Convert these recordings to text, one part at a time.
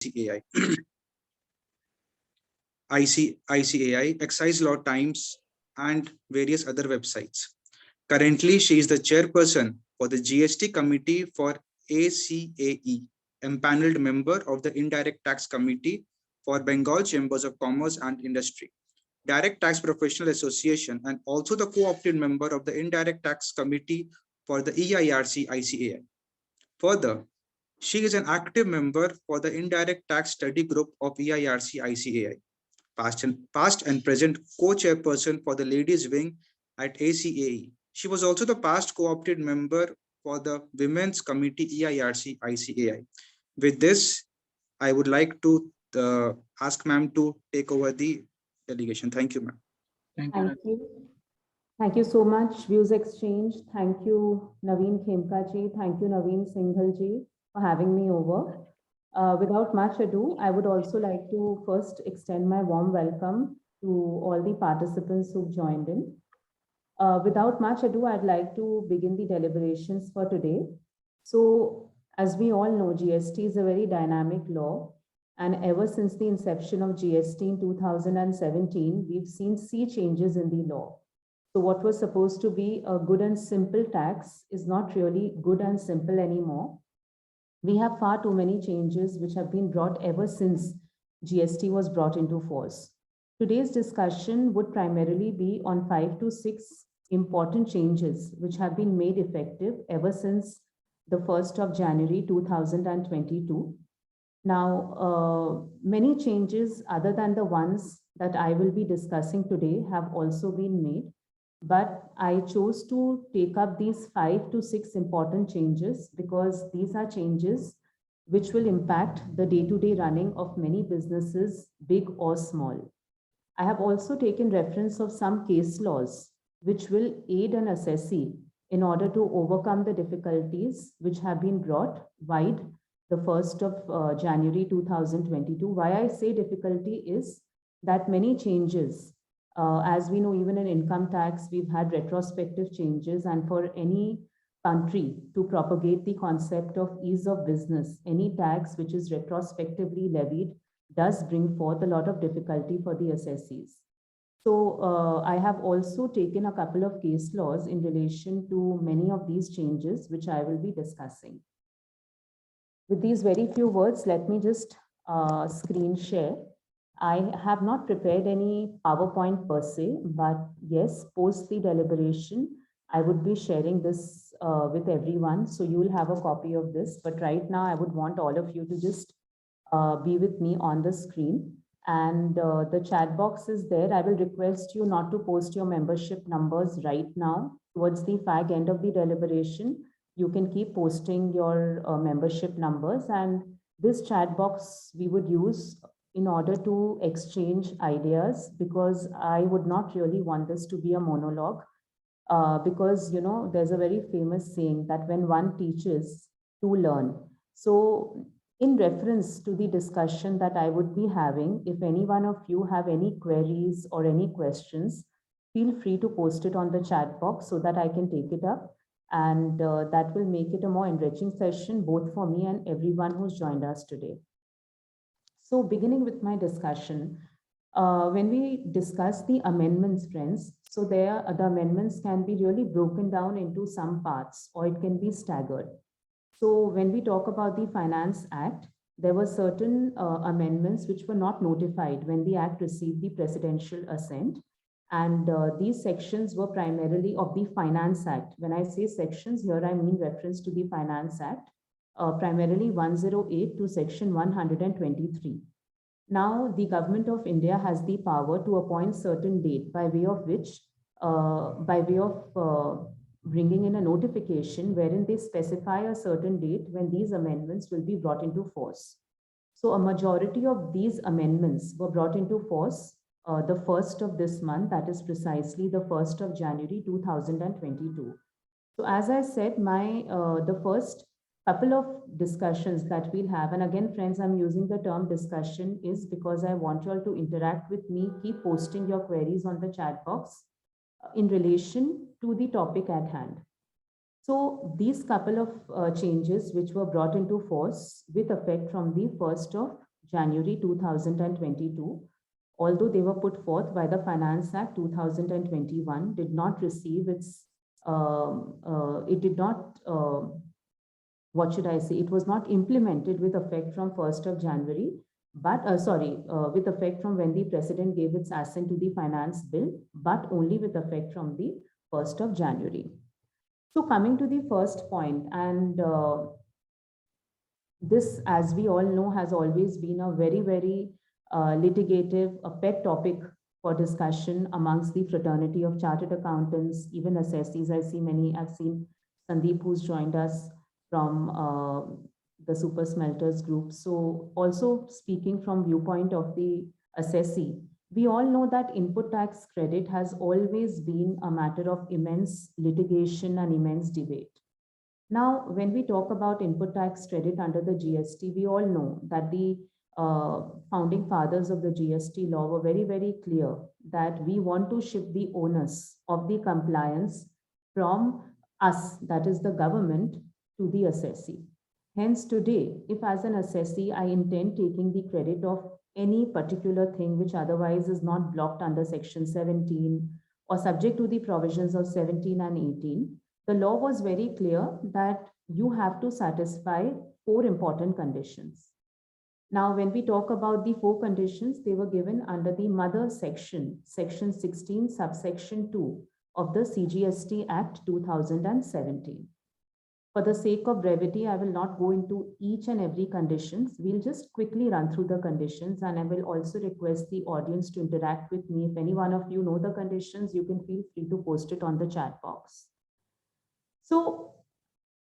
ICAI, ICAI, Excise Law Times, and various other websites. Currently, she is the chairperson for the GST Committee for ACAE, empaneled member of the Indirect Tax Committee for Bengal Chambers of Commerce and Industry, Direct Tax Professional Association, and also the co-opted member of the Indirect Tax Committee for the EIRC ICAI. Further, she is an active member for the Indirect Tax Study Group of EIRC ICAI, past and present co-chairperson for the Ladies Wing at ACAE. She was also the past co-opted member for the Women's Committee EIRC ICAI. With this, I would like to ask ma'am to take over the delegation. Thank you, ma'am. Thank you. Thank you so much, Views Exchange. Thank you, Naveen Khemka ji. Thank you, Naveen Singhal ji, for having me over. Without much ado, I would also like to first extend my warm welcome to all the participants who've joined in. Without much ado, I'd like to begin the deliberations for today. So, as we all know, GST is a very dynamic law. And ever since the inception of GST in 2017, we've seen sea changes in the law. So what was supposed to be a good and simple tax is not really good and simple anymore. We have far too many changes which have been brought ever since GST was brought into force. Today's discussion would primarily be on 5 to 6 important changes which have been made effective ever since the 1st of January 2022. Now, many changes other than the ones that I will be discussing today have also been made, but I chose to take up these 5 to 6 important changes because these are changes which will impact the day-to-day running of many businesses, big or small. I have also taken reference of some case laws which will aid an assessee in order to overcome the difficulties which have been brought wide the 1st of January 2022. Why I say difficulty is that many changes, as we know, even in income tax, we've had retrospective changes, and for any country to propagate the concept of ease of business, any tax which is retrospectively levied does bring forth a lot of difficulty for the assessees. So I have also taken a couple of case laws in relation to many of these changes, which I will be discussing. With these very few words, let me just screen share. I have not prepared any PowerPoint per se, but yes, post the deliberation, I would be sharing this with everyone. So you will have a copy of this. But right now, I would want all of you to just be with me on the screen. And the chat box is there. I will request you not to post your membership numbers right now. Towards the fag end of the deliberation, you can keep posting your membership numbers, and this chat box we would use in order to exchange ideas, because I would not really want this to be a monologue, because, you know, there's a very famous saying that when one teaches, two learn. So in reference to the discussion that I would be having, if any one of you have any queries or any questions, feel free to post it on the chat box so that I can take it up. And that will make it a more enriching session, both for me and everyone who's joined us today. So beginning with my discussion, when we discuss the amendments, friends, so the amendments can be really broken down into some parts, or it can be staggered. So when we talk about the Finance Act, there were certain amendments which were not notified when the Act received the presidential assent. And these sections were primarily of the Finance Act. When I say sections here, I mean reference to the Finance Act, primarily 108 to section 123. Now, the government of India has the power to appoint certain date by way of which, bringing in a notification wherein they specify a certain date when these amendments will be brought into force. So a majority of these amendments were brought into force the 1st of this month, that is precisely the 1st of January 2022. So as I said, the first couple of discussions that we'll have, and again, friends, I'm using the term discussion is because I want you all to interact with me, keep posting your queries on the chat box in relation to the topic at hand. So these couple of changes which were brought into force with effect from the 1st of January 2022, although they were put forth by the Finance Act 2021, did not receive it did not, what should I say, it was not implemented with effect from 1st of January, but with effect from when the President gave its assent to the finance bill, but only with effect from the 1st of January. So coming to the first point, and this, as we all know, has always been a very litigative, a pet topic for discussion amongst the fraternity of chartered accountants, even assessees. I've seen Sandeep, who's joined us from the Super Smelters group. So also speaking from viewpoint of the assessee, we all know that input tax credit has always been a matter of immense litigation and immense debate. Now, when we talk about input tax credit under the GST, we all know that the founding fathers of the GST law were very clear that we want to shift the onus of the compliance from us, that is the government, to the assessee. Hence, today, if as an assessee, I intend taking the credit of any particular thing which otherwise is not blocked under Section 17 or subject to the provisions of 17 and 18, the law was very clear that you have to satisfy 4 important conditions. Now, when we talk about the 4 conditions, they were given under the mother section, Section 16, subsection 2 of the CGST Act 2017. For the sake of brevity, I will not go into each and every conditions. We'll just quickly run through the conditions, and I will also request the audience to interact with me. If any one of you know the conditions, you can feel free to post it on the chat box. So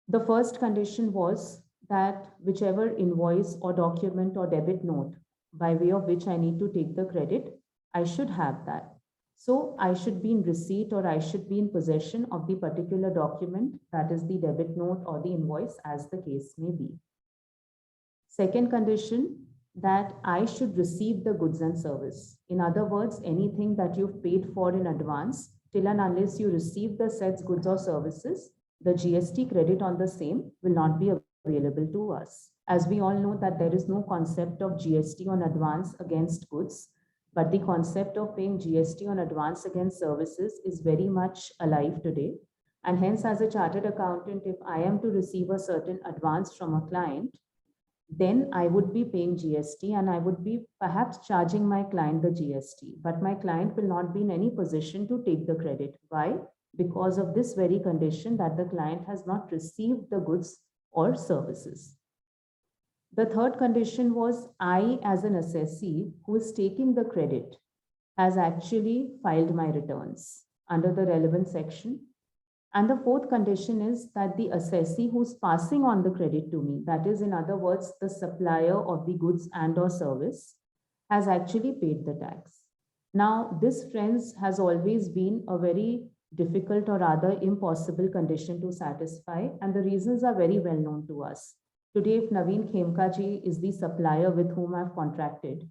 the first condition was that whichever invoice or document or debit note by way of which I need to take the credit, I should have that. So I should be in receipt or I should be in possession of the particular document, that is the debit note or the invoice, as the case may be. Second condition, that I should receive the goods and service. In other words, anything that you've paid for in advance, till and unless you receive the said goods or services, the GST credit on the same will not be available to us. As we all know that there is no concept of GST on advance against goods, but the concept of paying GST on advance against services is very much alive today. And hence, as a chartered accountant, if I am to receive a certain advance from a client, then I would be paying GST and I would be perhaps charging my client the GST, but my client will not be in any position to take the credit. Why? Because of this very condition that the client has not received the goods or services. The third condition was I, as an assessee who is taking the credit, has actually filed my returns under the relevant section. And the fourth condition is that the assessee who's passing on the credit to me, that is, in other words, the supplier of the goods and or service, has actually paid the tax. Now, this, friends, has always been a very difficult or rather impossible condition to satisfy, and the reasons are very well known to us. Today, if Naveen Khemkaji is the supplier with whom I've contracted,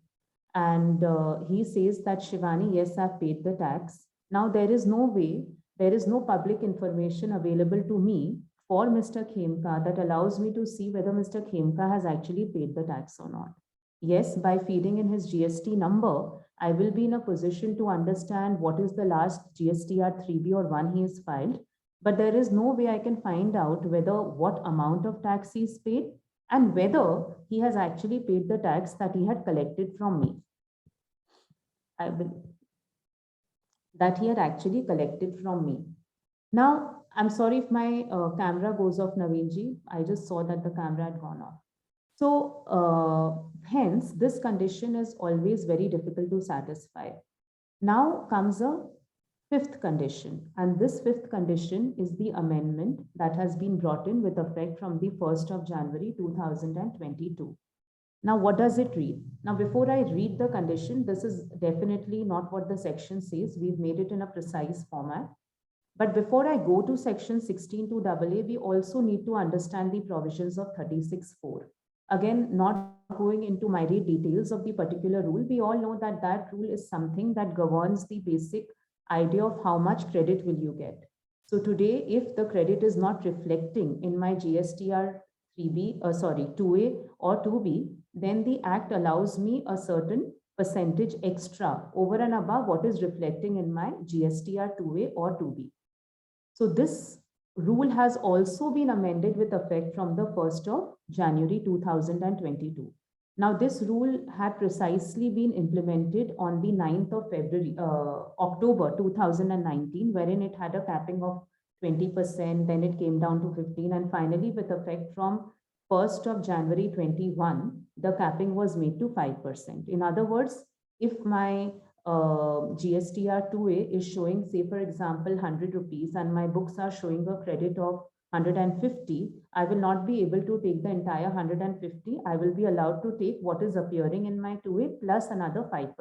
and he says that, Shivani, yes, I've paid the tax. Now, there is no way, there is no public information available to me for Mr. Khemka that allows me to see whether Mr. Khemka has actually paid the tax or not. Yes, by feeding in his GST number, I will be in a position to understand what is the last GSTR 3B or 1 he has filed, but there is no way I can find out whether what amount of tax he's paid and whether he has actually paid the tax that he had collected from me. That he had actually collected from me. Now, I'm sorry if my camera goes off, Naveenji. I just saw that the camera had gone off. So hence, this condition is always very difficult to satisfy. Now comes a fifth condition, and this fifth condition is the amendment that has been brought in with effect from the 1st of January 2022. Now, what does it read? Now, before I read the condition, this is definitely not what the section says. We've made it in a precise format. But before I go to section 16(2)AA, we also need to understand the provisions of 36(4). Again, not going into myriad details of the particular rule, we all know that that rule is something that governs the basic idea of how much credit will you get. So today, if the credit is not reflecting in my GSTR 2A or 2B, then the act allows me a certain percentage extra over and above what is reflecting in my GSTR 2A or 2B. So this rule has also been amended with effect from the 1st of January 2022. Now, this rule had precisely been implemented on the 9th of October 2019, wherein it had a capping of 20%, then it came down to 15, and finally, with effect from 1st of January 21, the capping was made to 5%. In other words, if my GSTR 2A is showing, say, for example, 100 rupees, and my books are showing a credit of 150, I will not be able to take the entire 150. I will be allowed to take what is appearing in my 2A plus another 5%.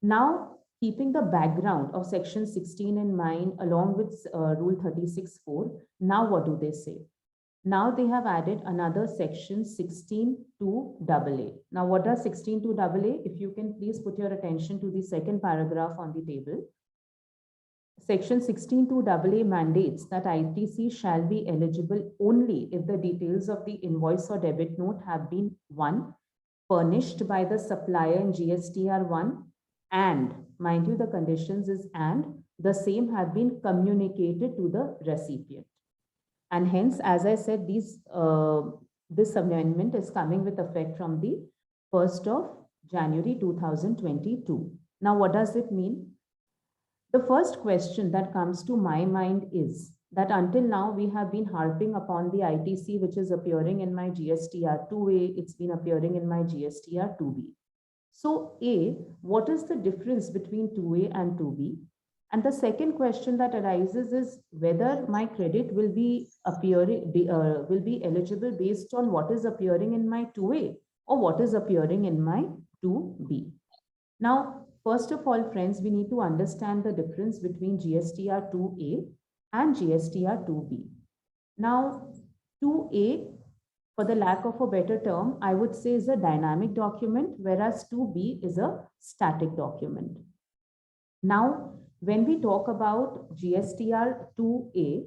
Now, keeping the background of section 16 in mind, along with rule 36.4, now what do they say? Now they have added another section 16(2)AA. Now what does 16(2)AA? If you can please put your attention to the second paragraph on the table. Section 16(2)AA mandates that ITC shall be eligible only if the details of the invoice or debit note have been 1. Furnished by the supplier in GSTR 1, and, mind you, the conditions is and, the same have been communicated to the recipient. And hence, as I said, this amendment is coming with effect from the 1st of January 2022. Now, what does it mean? The first question that comes to my mind is that until now, we have been harping upon the ITC, which is appearing in my GSTR 2A, it's been appearing in my GSTR 2B. So, A, what is the difference between 2A and 2B? And the second question that arises is whether my credit will be eligible based on what is appearing in my 2A or what is appearing in my 2B. Now, first of all, friends, we need to understand the difference between GSTR 2A and GSTR 2B. Now, 2A, for the lack of a better term, I would say is a dynamic document, whereas 2B is a static document. Now, when we talk about GSTR 2A,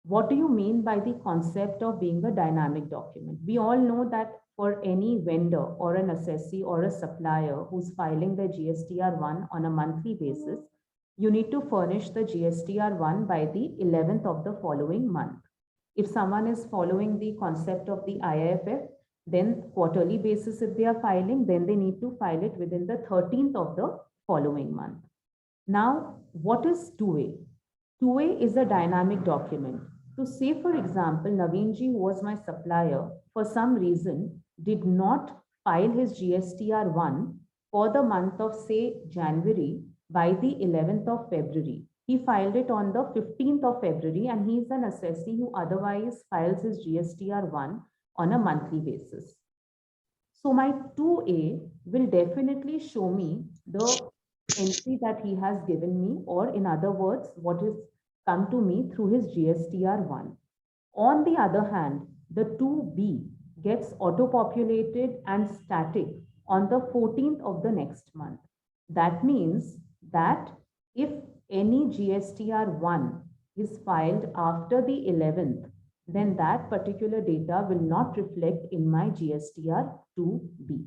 what do you mean by the concept of being a dynamic document? We all know that for any vendor or an assessee or a supplier who's filing the GSTR 1 on a monthly basis, you need to furnish the GSTR 1 by the 11th of the following month. If someone is following the concept of the IIFF, then quarterly basis if they are filing, then they need to file it within the 13th of the following month. Now, what is 2A? 2A is a dynamic document. So say, for example, Naveenji, who was my supplier, for some reason did not file his GSTR 1 for the month of, say, January by the 11th of February. He filed it on the 15th of February, and he is an assessee who otherwise files his GSTR 1 on a monthly basis. So my 2A will definitely show me the entry that he has given me, or in other words, what is come to me through his GSTR 1. On the other hand, the 2B gets auto-populated and static on the 14th of the next month. That means that if any GSTR 1 is filed after the 11th, then that particular data will not reflect in my GSTR 2B.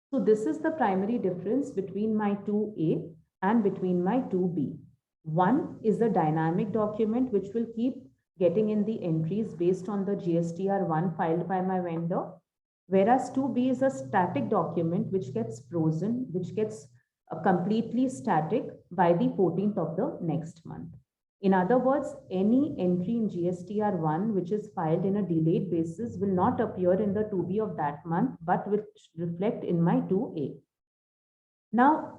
So this is the primary difference between my 2A and between my 2B. One is a dynamic document which will keep getting in the entries based on the GSTR 1 filed by my vendor, whereas 2B is a static document which gets frozen, which gets completely static by the 14th of the next month. In other words, any entry in GSTR 1 which is filed in a delayed basis will not appear in the 2B of that month, but will reflect in my 2A. Now,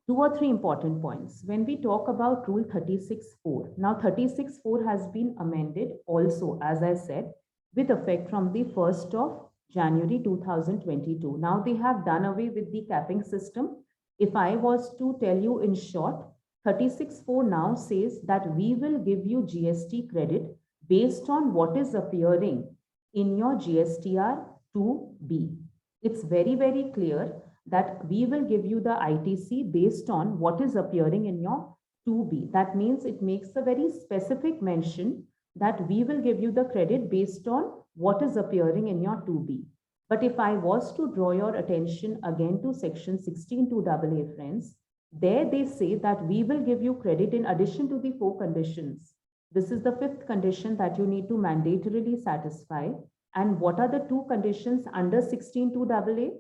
2 or 3 important points. When we talk about Rule 36.4, now 36.4 has been amended also, as I said, with effect from the 1st of January 2022. Now they have done away with the capping system. If I was to tell you in short, 36.4 now says that we will give you GST credit based on what is appearing in your GSTR 2B. It's very, very clear that we will give you the ITC based on what is appearing in your 2B. That means it makes a very specific mention that we will give you the credit based on what is appearing in your 2B. But if I was to draw your attention again to section 16(2)AA, friends, there they say that we will give you credit in addition to the 4 conditions. This is the 5th condition that you need to mandatorily satisfy. And what are the 2 conditions under 16(2)AA?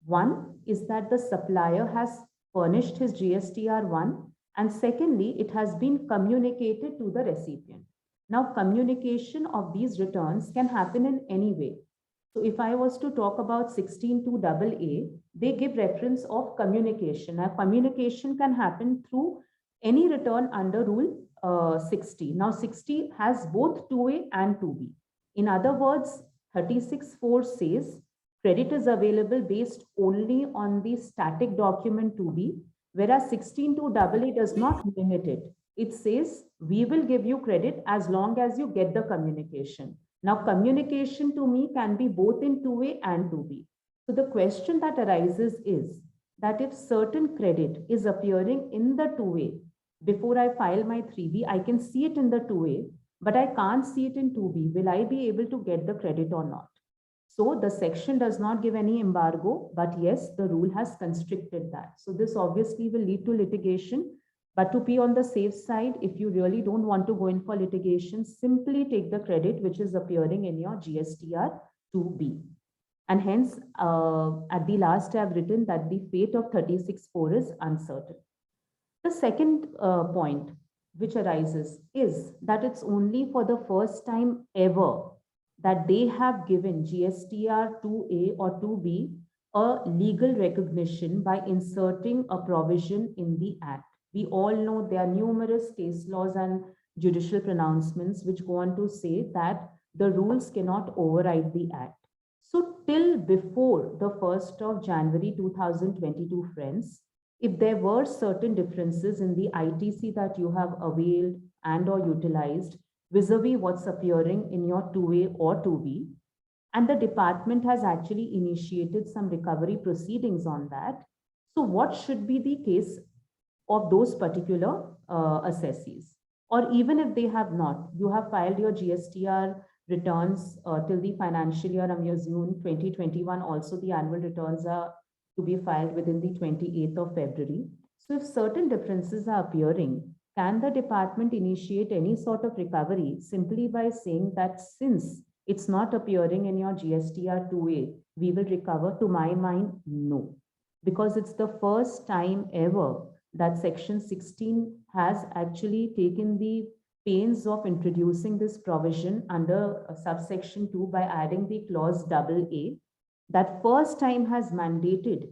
One is that the supplier has furnished his GSTR1, and secondly, it has been communicated to the recipient. Now, communication of these returns can happen in any way. So if I was to talk about 16(2)AA, they give reference of communication. Now, communication can happen through any return under Rule 60. Now, 60 has both 2A and 2B. In other words, 36(4) says credit is available based only on the static document 2B, whereas 16(2)AA does not limit it. It says we will give you credit as long as you get the communication. Now, communication to me can be both in 2A and 2B. So the question that arises is that if certain credit is appearing in the 2A, before I file my 3B, I can see it in the 2A, but I can't see it in 2B. Will I be able to get the credit or not? So the section does not give any embargo, but yes, the rule has constricted that. So this obviously will lead to litigation. But to be on the safe side, if you really don't want to go in for litigation, simply take the credit which is appearing in your GSTR 2B. And hence, at the last, I've written that the fate of 36(4) is uncertain. The second point which arises is that it's only for the first time ever that they have given GSTR 2A or 2B a legal recognition by inserting a provision in the Act. We all know there are numerous case laws and judicial pronouncements which go on to say that the rules cannot override the Act. So till before the 1st of January 2022, friends, if there were certain differences in the ITC that you have availed and or utilized vis-a-vis what's appearing in your 2A or 2B, and the department has actually initiated some recovery proceedings on that. So what should be the case of those particular assessees? Or even if they have not, you have filed your GSTR returns till the financial year, I'm assuming 2021, also the annual returns are to be filed within the 28th of February. So if certain differences are appearing, can the department initiate any sort of recovery simply by saying that since it's not appearing in your GSTR 2A, we will recover? To my mind, no, because it's the first time ever that section 16 has actually taken the pains of introducing this provision under subsection 2 by adding the clause AA. That first time has mandated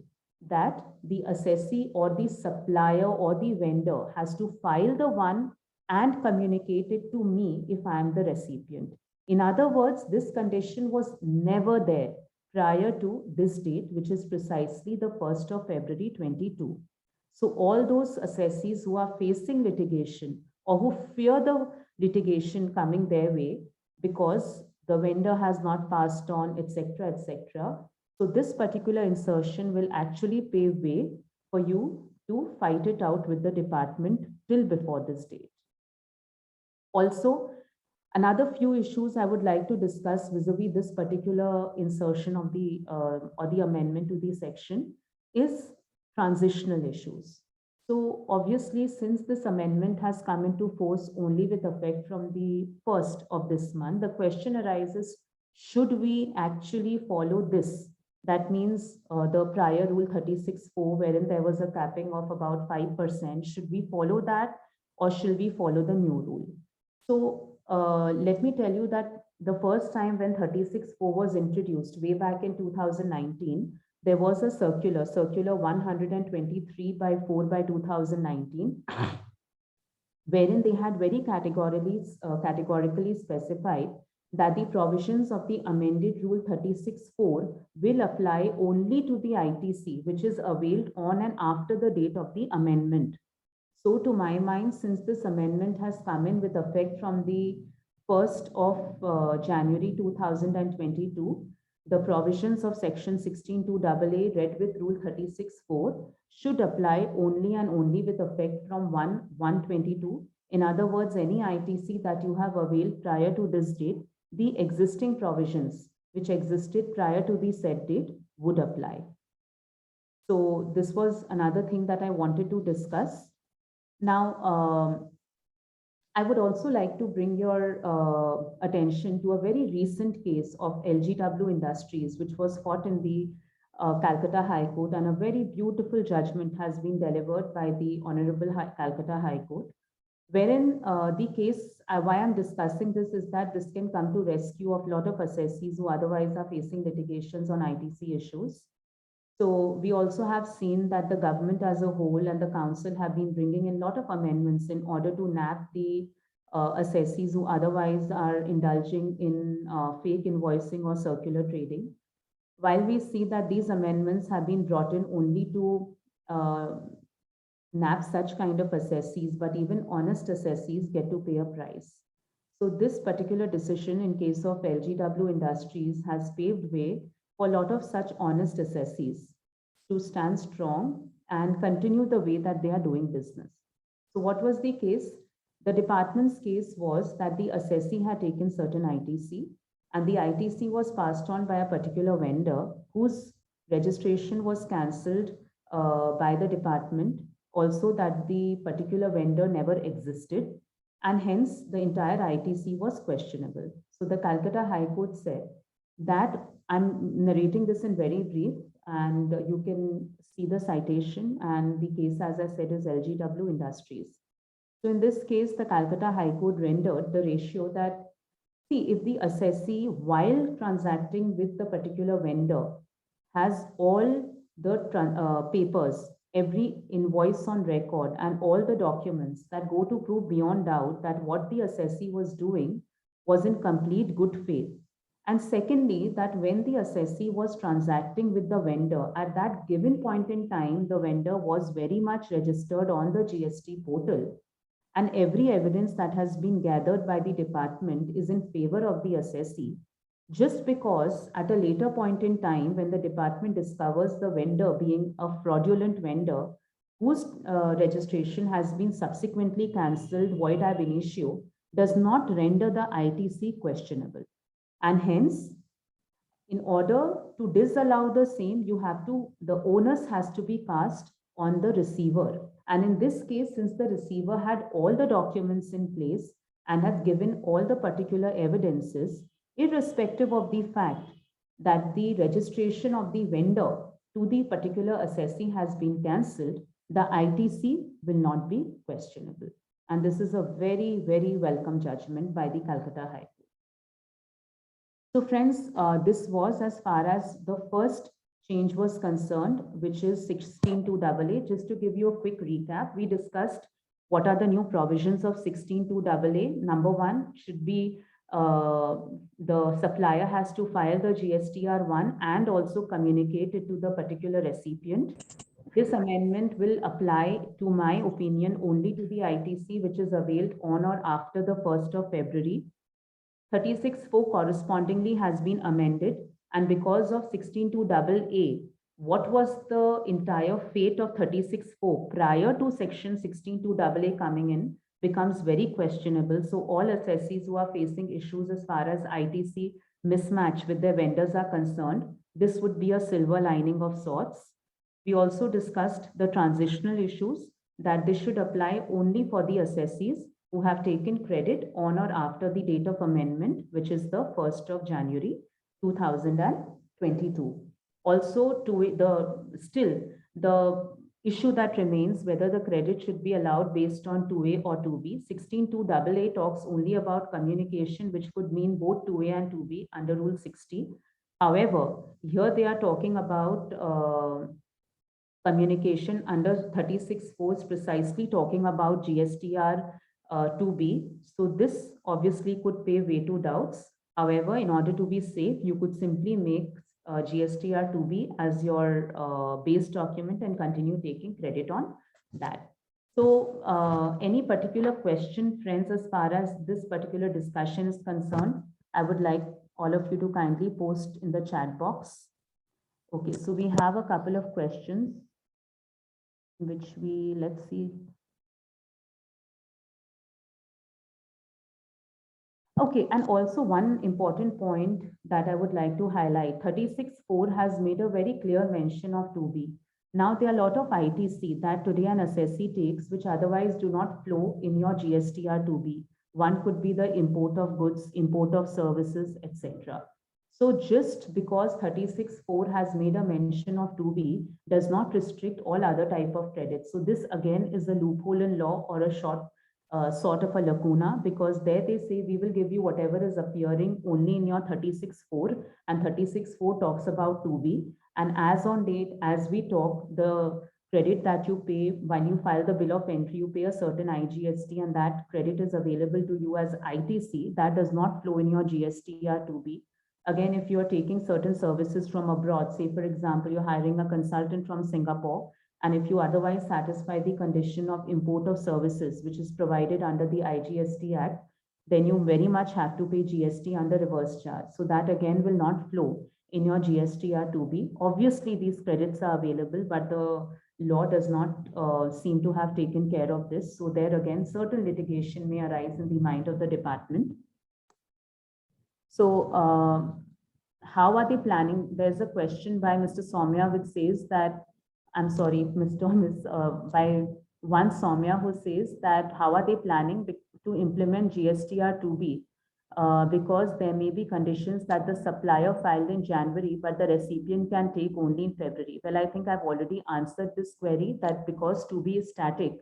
that the assessee or the supplier or the vendor has to file the one and communicate it to me if I am the recipient. In other words, this condition was never there prior to this date, which is precisely the 1st of February 22. So all those assessees who are facing litigation or who fear the litigation coming their way because the vendor has not passed on, etc., etc. So this particular insertion will actually pave way for you to fight it out with the department till before this date. Also, another few issues I would like to discuss vis-a-vis this particular insertion of the or the amendment to the section is transitional issues. So obviously, since this amendment has come into force only with effect from the 1st of this month, the question arises, should we actually follow this? That means the prior rule 36(4), wherein there was a capping of about 5%, should we follow that or should we follow the new rule? So let me tell you that the first time when 36(4) was introduced way back in 2019, there was a circular 123 by 4 by 2019, wherein they had very categorically specified that the provisions of the amended rule 36(4) will apply only to the ITC, which is availed on and after the date of the amendment. So to my mind, since this amendment has come in with effect from the 1st of January 2022, the provisions of section 16(2)AA read with rule 36(4) should apply only and only with effect from 1/1/22. In other words, any ITC that you have availed prior to this date, the existing provisions which existed prior to the said date would apply. So this was another thing that I wanted to discuss. Now, I would also like to bring your attention to a very recent case of LGW Industries, which was fought in the Calcutta High Court, and a very beautiful judgment has been delivered by the Honorable Calcutta High Court, wherein the case, why I'm discussing this is that this can come to rescue of a lot of assessees who otherwise are facing litigations on ITC issues. So we also have seen that the government as a whole and the council have been bringing in a lot of amendments in order to nab the assessees who otherwise are indulging in fake invoicing or circular trading. While we see that these amendments have been brought in only to nab such kind of assessees, but even honest assessees get to pay a price. So this particular decision in case of LGW Industries has paved way for a lot of such honest assessees to stand strong and continue the way that they are doing business. So what was the case? The department's case was that the assessee had taken certain ITC, and the ITC was passed on by a particular vendor whose registration was cancelled by the department, also that the particular vendor never existed, and hence the entire ITC was questionable. So the Calcutta High Court said that, I'm narrating this in very brief, and you can see the citation, and the case, as I said, is LGW Industries. So in this case, the Calcutta High Court rendered the ratio that, see, if the assessee, while transacting with the particular vendor, has all the papers, every invoice on record, and all the documents that go to prove beyond doubt that what the assessee was doing was in complete good faith. And secondly, that when the assessee was transacting with the vendor, at that given point in time, the vendor was very much registered on the GST portal. And every evidence that has been gathered by the department is in favor of the assessee. Just because at a later point in time, when the department discovers the vendor being a fraudulent vendor, whose registration has been subsequently cancelled void ab initio, does not render the ITC questionable. And hence, in order to disallow the same, the onus has to be cast on the receiver. And in this case, since the receiver had all the documents in place and had given all the particular evidences, irrespective of the fact that the registration of the vendor to the particular assessee has been cancelled, the ITC will not be questionable. And this is a very, very welcome judgment by the Calcutta High Court. So friends, this was as far as the first change was concerned, which is 16(2)AA. Just to give you a quick recap, we discussed what are the new provisions of 16(2)AA. Number one should be the supplier has to file the GSTR1 and also communicate it to the particular recipient. This amendment will apply, to my opinion, only to the ITC, which is availed on or after the 1st of February. 36(4) correspondingly has been amended, and because of 16(2)AA, what was the entire fate of 36(4) prior to section 16(2)AA coming in becomes very questionable. So all assessees who are facing issues as far as ITC mismatch with their vendors are concerned, this would be a silver lining of sorts. We also discussed the transitional issues, that this should apply only for the assessees who have taken credit on or after the date of amendment, which is the 1st of January 2022. Also, the issue that remains, whether the credit should be allowed based on 2A or 2B. 16(2)AA talks only about communication, which could mean both 2A and 2B under Rule 60. However, here they are talking about communication under 36(4) is precisely talking about GSTR 2B. So this obviously could pave way to doubts. However, in order to be safe, you could simply make GSTR 2B as your base document and continue taking credit on that. So any particular question, friends, as far as this particular discussion is concerned, I would like all of you to kindly post in the chat box. Okay, so we have a couple of questions, which let's see. Okay, and also one important point that I would like to highlight, 36.4 has made a very clear mention of 2B. Now, there are a lot of ITC that today an assessee takes, which otherwise do not flow in your GSTR 2B. One could be the import of goods, import of services, etc. So just because 36.4 has made a mention of 2B does not restrict all other type of credits. So this again is a loophole in law or a sort of a lacuna, because there they say we will give you whatever is appearing only in your 36.4, and 36.4 talks about 2B. And as on date, as we talk, the credit that you pay when you file the bill of entry, you pay a certain IGST, and that credit is available to you as ITC. That does not flow in your GSTR 2B. Again, if you are taking certain services from abroad, say for example, you're hiring a consultant from Singapore, and if you otherwise satisfy the condition of import of services, which is provided under the IGST Act, then you very much have to pay GST under reverse charge. So that again will not flow in your GSTR 2B. Obviously, these credits are available, but the law does not seem to have taken care of this. So there again, certain litigation may arise in the mind of the department. So how are they planning? There's a question by Mr. Soumya which says that, I'm sorry, Mr. Miss, by one Soumya who says that how are they planning to implement GSTR 2B? Because there may be conditions that the supplier filed in January, but the recipient can take only in February. Well, I think I've already answered this query, that because 2B is static,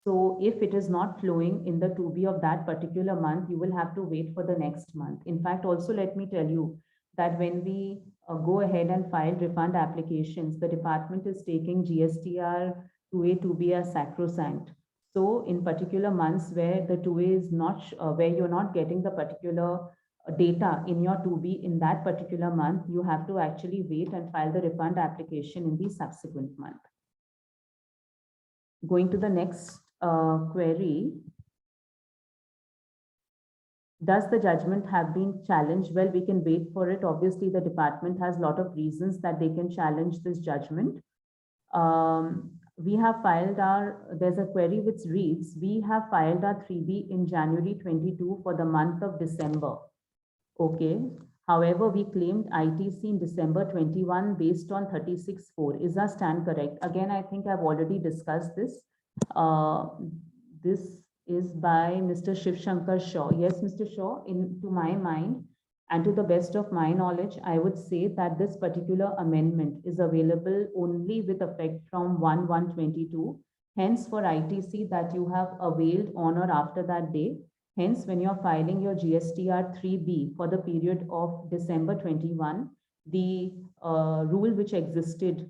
so if it is not flowing in the 2B of that particular month, you will have to wait for the next month. In fact, also let me tell you that when we go ahead and file refund applications, the department is taking GSTR 2A, 2B as sacrosanct. So in particular months where the 2A is not, where you're not getting the particular data in your 2B in that particular month, you have to actually wait and file the refund application in the subsequent month. Going to the next query. Does the judgment have been challenged? Well, we can wait for it. Obviously, the department has a lot of reasons that they can challenge this judgment. We have filed there's a query which reads, we have filed our 3B in January 22 for the month of December. Okay. However, we claimed ITC in December 21 based on 36.4. Is our stand correct? Again, I think I've already discussed this. This is by Mr. Shiv Shankar Shaw. Yes, Mr. Shaw, to my mind and to the best of my knowledge, I would say that this particular amendment is available only with effect from 1/1/22. Hence, for ITC that you have availed on or after that day, hence, when you're filing your GSTR 3B for the period of December 21, the rule which existed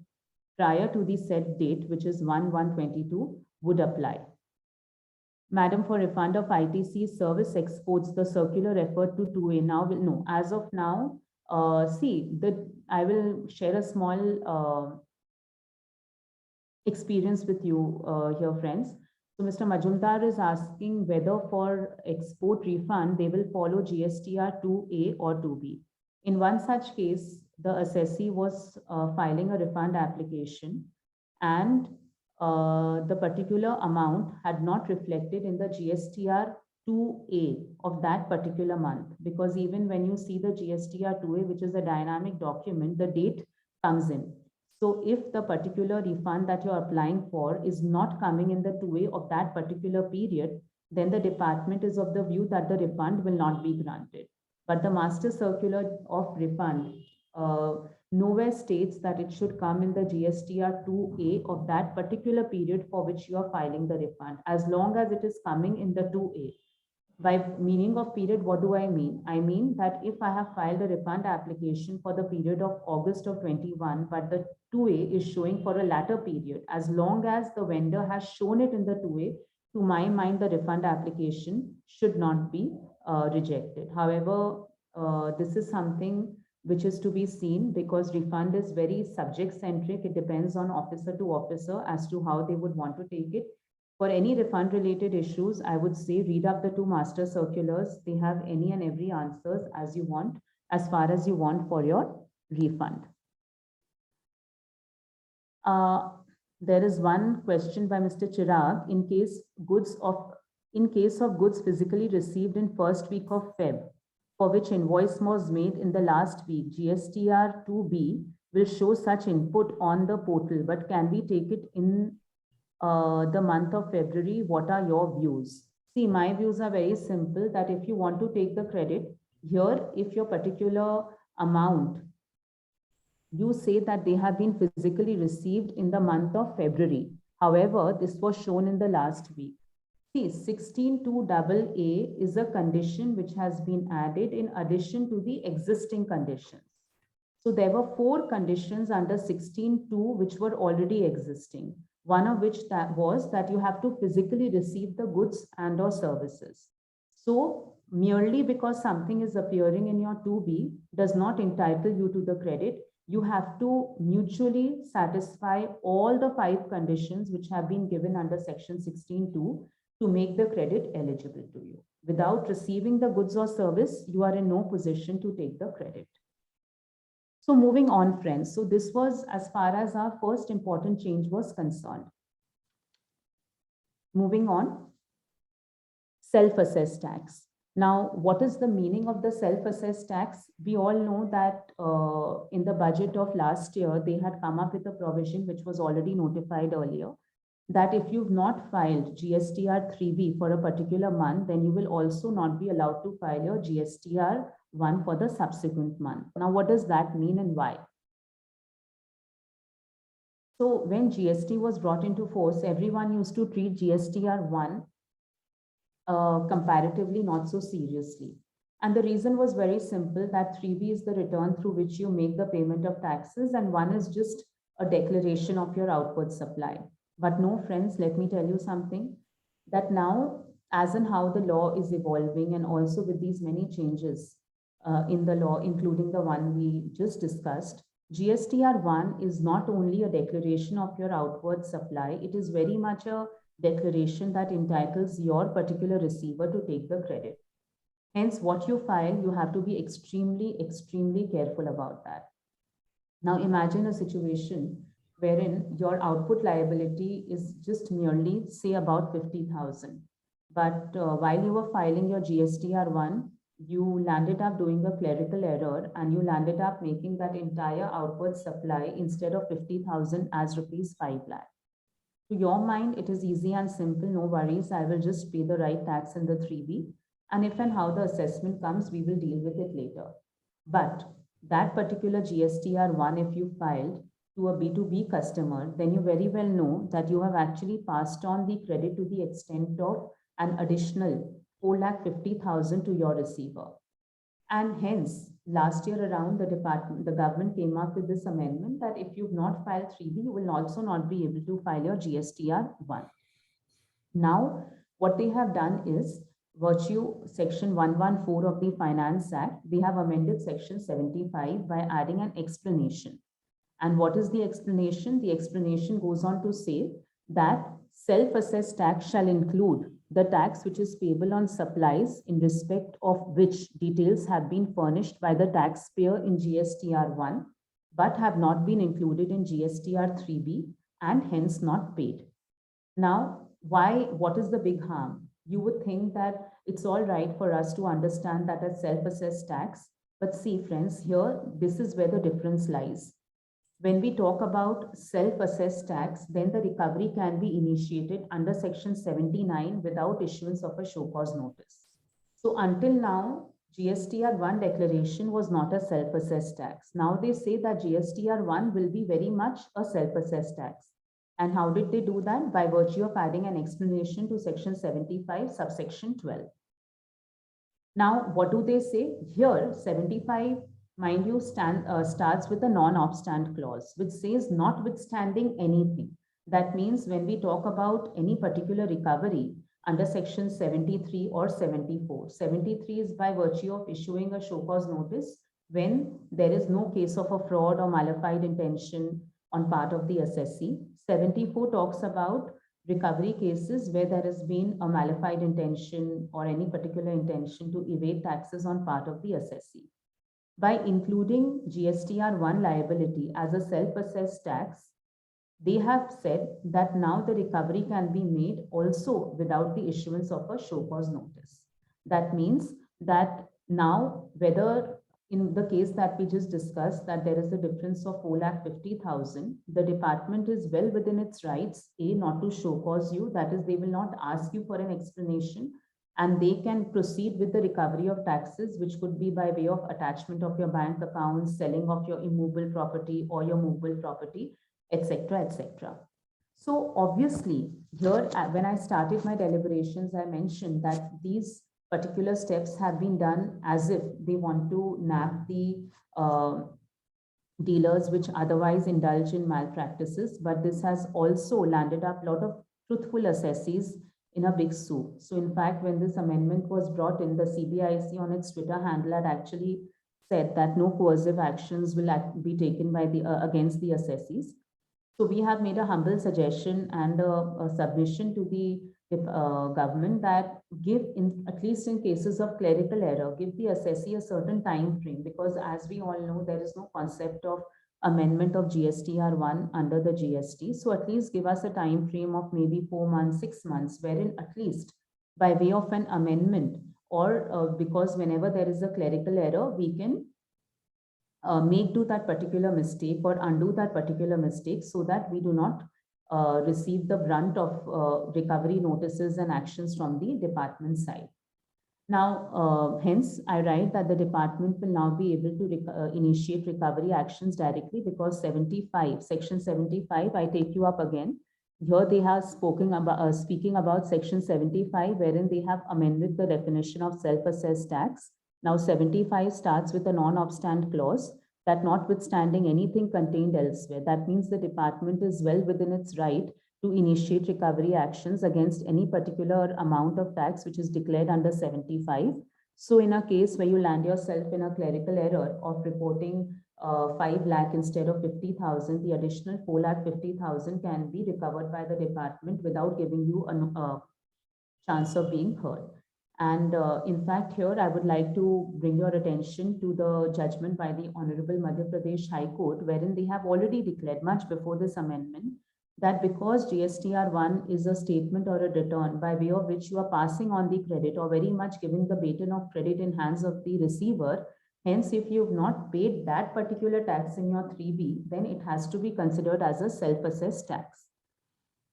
prior to the set date, which is 1/1/22, would apply. Madam, for refund of ITC service exports, the circular referred to 2A now will no. As of now, I will share a small experience with you here, friends. So Mr. Majumdar is asking whether for export refund, they will follow GSTR 2A or 2B. In one such case, the assessee was filing a refund application, and the particular amount had not reflected in the GSTR 2A of that particular month, because even when you see the GSTR 2A, which is a dynamic document, the date comes in. So if the particular refund that you're applying for is not coming in the 2A of that particular period, then the department is of the view that the refund will not be granted. But the master circular of refund nowhere states that it should come in the GSTR 2A of that particular period for which you are filing the refund, as long as it is coming in the 2A. By meaning of period, what do I mean? I mean that if I have filed a refund application for the period of August of 21, but the 2A is showing for a latter period, as long as the vendor has shown it in the 2A, to my mind, the refund application should not be rejected. However, this is something which is to be seen, because refund is very subject centric. It depends on officer to officer as to how they would want to take it. For any refund related issues, I would say read up the two master circulars. They have any and every answers as you want, as far as you want for your refund. There is one question by Mr. Chirag. In case of goods physically received in first week of Feb, for which invoice was made in the last week, GSTR 2B will show such input on the portal, but can we take it in the month of February? What are your views? See, my views are very simple, that if you want to take the credit here, if your particular amount, you say that they have been physically received in the month of February. However, this was shown in the last week. See, 16(2)AA is a condition which has been added in addition to the existing conditions. So there were 4 conditions under 16(2) which were already existing. One of which was that you have to physically receive the goods and or services. So merely because something is appearing in your 2B does not entitle you to the credit. You have to mutually satisfy all the 5 conditions which have been given under section 16(2) to make the credit eligible to you. Without receiving the goods or service, you are in no position to take the credit. So moving on, friends. So this was as far as our first important change was concerned. Moving on, self-assessed tax. Now, what is the meaning of the self-assessed tax? We all know that in the budget of last year, they had come up with a provision which was already notified earlier, that if you've not filed GSTR 3B for a particular month, then you will also not be allowed to file your GSTR 1 for the subsequent month. Now, what does that mean and why? So when GST was brought into force, everyone used to treat GSTR 1 comparatively not so seriously. And the reason was very simple, that 3B is the return through which you make the payment of taxes, and 1 is just a declaration of your outward supply. But no, friends, let me tell you something, that now, as in how the law is evolving, and also with these many changes in the law, including the one we just discussed, GSTR 1 is not only a declaration of your outward supply, it is very much a declaration that entitles your particular receiver to take the credit. Hence, what you file, you have to be extremely, extremely careful about that. Now, imagine a situation wherein your output liability is just merely, say, about 50,000. But while you were filing your GSTR 1, you landed up doing a clerical error and you landed up making that entire outward supply instead of 50,000 as rupees 5 lakh. To your mind, it is easy and simple, no worries, I will just pay the right tax in the 3B. And if and how the assessment comes, we will deal with it later. But that particular GSTR 1, if you filed to a B2B customer, then you very well know that you have actually passed on the credit to the extent of an additional 4,50,000 to your receiver. And hence, last year around, the government came up with this amendment that if you've not filed 3B, you will also not be able to file your GSTR 1. Now, what they have done is, virtue section 114 of the Finance Act, they have amended section 75 by adding an explanation. And what is the explanation? The explanation goes on to say that self-assessed tax shall include the tax which is payable on supplies in respect of which details have been furnished by the taxpayer in GSTR 1, but have not been included in GSTR 3B and hence not paid. Now, what is the big harm? You would think that it's all right for us to understand that as self-assessed tax, but see, friends, here, this is where the difference lies. When we talk about self-assessed tax, then the recovery can be initiated under section 79 without issuance of a show cause notice. So until now, GSTR 1 declaration was not a self-assessed tax. Now they say that GSTR 1 will be very much a self-assessed tax. And how did they do that? By virtue of adding an explanation to section 75, subsection 12. Now, what do they say? Here, 75, mind you, starts with a non-obstant clause, which says notwithstanding anything. That means when we talk about any particular recovery under section 73 or 74, 73 is by virtue of issuing a show cause notice when there is no case of a fraud or malified intention on part of the assessee. 74 talks about recovery cases where there has been a malified intention or any particular intention to evade taxes on part of the assessee. By including GSTR 1 liability as a self-assessed tax, they have said that now the recovery can be made also without the issuance of a show cause notice. That means that Now, whether in the case that we just discussed that there is a difference of 4,50,000, the department is well within its rights, A, not to show cause you, that is, they will not ask you for an explanation, and they can proceed with the recovery of taxes, which could be by way of attachment of your bank account, selling of your immovable property or your movable property, etc., etc. So obviously, here, when I started my deliberations, I mentioned that these particular steps have been done as if they want to nab the dealers which otherwise indulge in malpractices, but this has also landed up a lot of truthful assessees in a big soup. So in fact, when this amendment was brought in, the CBIC on its Twitter handle had actually said that no coercive actions will be taken by the against the assessees. So we have made a humble suggestion and a submission to the government that give, in at least in cases of clerical error, give the assessee a certain time frame, because as we all know, there is no concept of amendment of GSTR1 under the GST. So at least give us a time frame of maybe 4 months, 6 months, wherein at least by way of an amendment, or because whenever there is a clerical error, we can make do that particular mistake or undo that particular mistake, so that we do not receive the brunt of recovery notices and actions from the department side. Now, hence, I write that the department will now be able to initiate recovery actions directly, because 75, section 75, I take you up again. Here they have spoken about, speaking about section 75, wherein they have amended the definition of self-assessed tax. Now, 75 starts with a non-obstant clause that notwithstanding anything contained elsewhere, that means the department is well within its right to initiate recovery actions against any particular amount of tax which is declared under 75. So in a case where you land yourself in a clerical error of reporting 5 lakh instead of 50,000, the additional 4,50,000 can be recovered by the department without giving you a chance of being heard. And in fact, here I would like to bring your attention to the judgment by the Honorable Madhya Pradesh High Court, wherein they have already declared much before this amendment that because GSTR1 is a statement or a return by way of which you are passing on the credit or very much giving the baton of credit in hands of the receiver, hence if you have not paid that particular tax in your 3B, then it has to be considered as a self-assessed tax.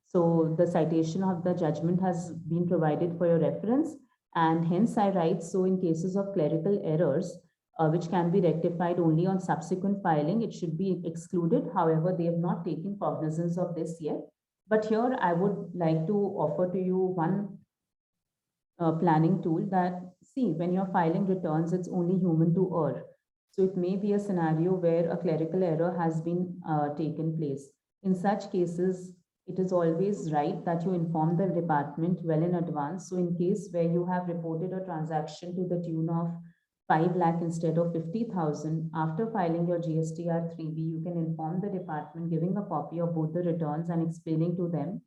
So the citation of the judgment has been provided for your reference, and hence I write, so in cases of clerical errors, which can be rectified only on subsequent filing, it should be excluded. However, they have not taken cognizance of this yet. But here I would like to offer to you one planning tool that, see, when you're filing returns, it's only human to err. So it may be a scenario where a clerical error has been taken place. In such cases, it is always right that you inform the department well in advance. So in case where you have reported a transaction to the tune of 5 lakh instead of 50,000, after filing your GSTR 3B, you can inform the department, giving a copy of both the returns and explaining to them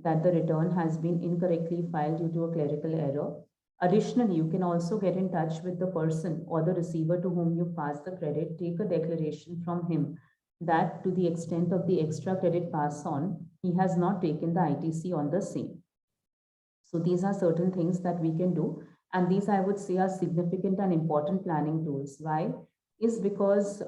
that the return has been incorrectly filed due to a clerical error. Additionally, you can also get in touch with the person or the receiver to whom you pass the credit, take a declaration from him that to the extent of the extra credit pass on, he has not taken the ITC on the same. So these are certain things that we can do. And these, I would say, are significant and important planning tools. Why? Is because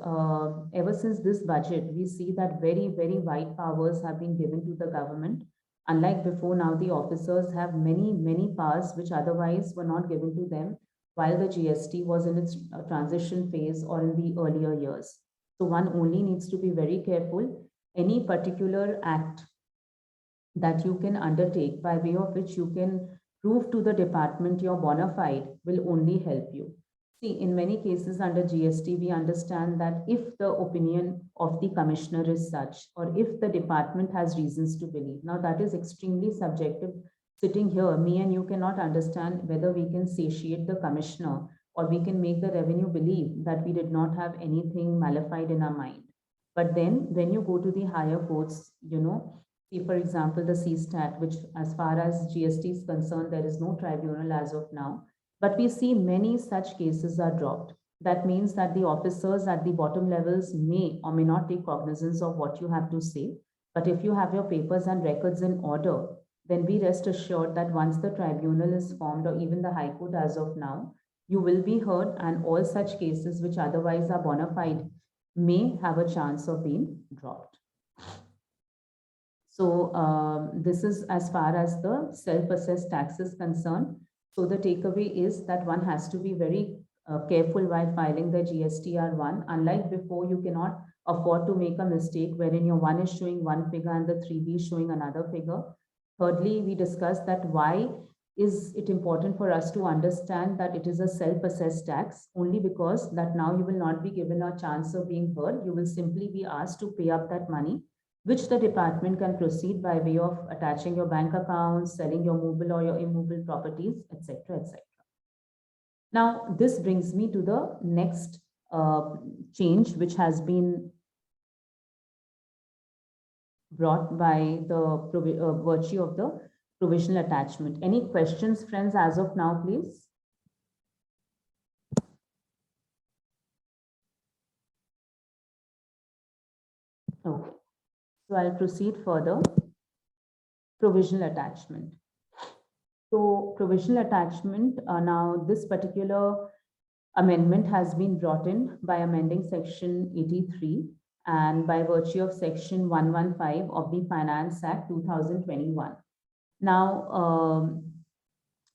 ever since this budget, we see that very, very wide powers have been given to the government. Unlike before, now the officers have many, many powers which otherwise were not given to them while the GST was in its transition phase or in the earlier years. So one only needs to be very careful. Any particular act that you can undertake by way of which you can prove to the department your bona fide will only help you. See, in many cases under GST, we understand that if the opinion of the commissioner is such, or if the department has reasons to believe, now that is extremely subjective. Sitting here, me and you cannot understand whether we can satiate the commissioner or we can make the revenue believe that we did not have anything malified in our mind. But then when you go to the higher courts, see, for example, the CSTAT, which as far as GST is concerned, there is no tribunal as of now. But we see many such cases are dropped. That means that the officers at the bottom levels may or may not take cognizance of what you have to say. But if you have your papers and records in order, then be rest assured that once the tribunal is formed, or even the High Court as of now, you will be heard, and all such cases which otherwise are bona fide may have a chance of being dropped. So this is as far as the self-assessed tax is concerned. So the takeaway is that one has to be very careful while filing the GSTR1. Unlike before, you cannot afford to make a mistake wherein your 1 is showing one figure and the 3B is showing another figure. Thirdly, we discussed that why is it important for us to understand that it is a self-assessed tax, only because that now you will not be given a chance of being heard. You will simply be asked to pay up that money, which the department can proceed by way of attaching your bank accounts, selling your movable or your immovable properties, etc., etc. Now, this brings me to the next change, which has been brought by the virtue of the provisional attachment. Any questions, friends, as of now, please? Okay, so I'll proceed further. Provisional attachment. So provisional attachment, now this particular amendment has been brought in by amending section 83 and by virtue of section 115 of the Finance Act 2021. Now,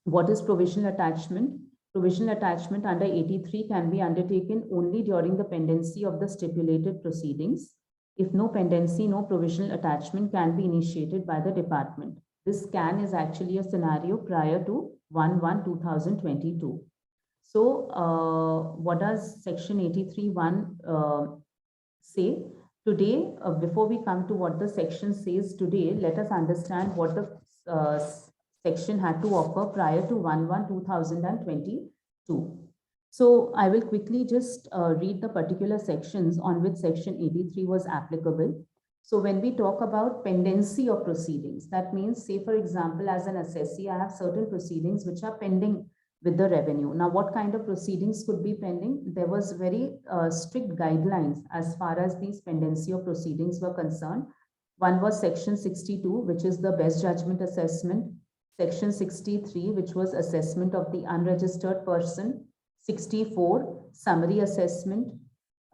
what is provisional attachment? Provisional attachment under 83 can be undertaken only during the pendency of the stipulated proceedings. If no pendency, no provisional attachment can be initiated by the department. This can is actually a scenario prior to 1/1/2022. So what does section 83(1) say? Today, before we come to what the section says today, let us understand what the section had to offer prior to 1/1/2022. So I will quickly just read the particular sections on which section 83 was applicable. So when we talk about pendency of proceedings, that means, say, for example, as an assessee, I have certain proceedings which are pending with the revenue. Now, what kind of proceedings could be pending? There was very strict guidelines as far as these pendency of proceedings were concerned. One was section 62, which is the best judgment assessment. Section 63, which was assessment of the unregistered person. 64, summary assessment.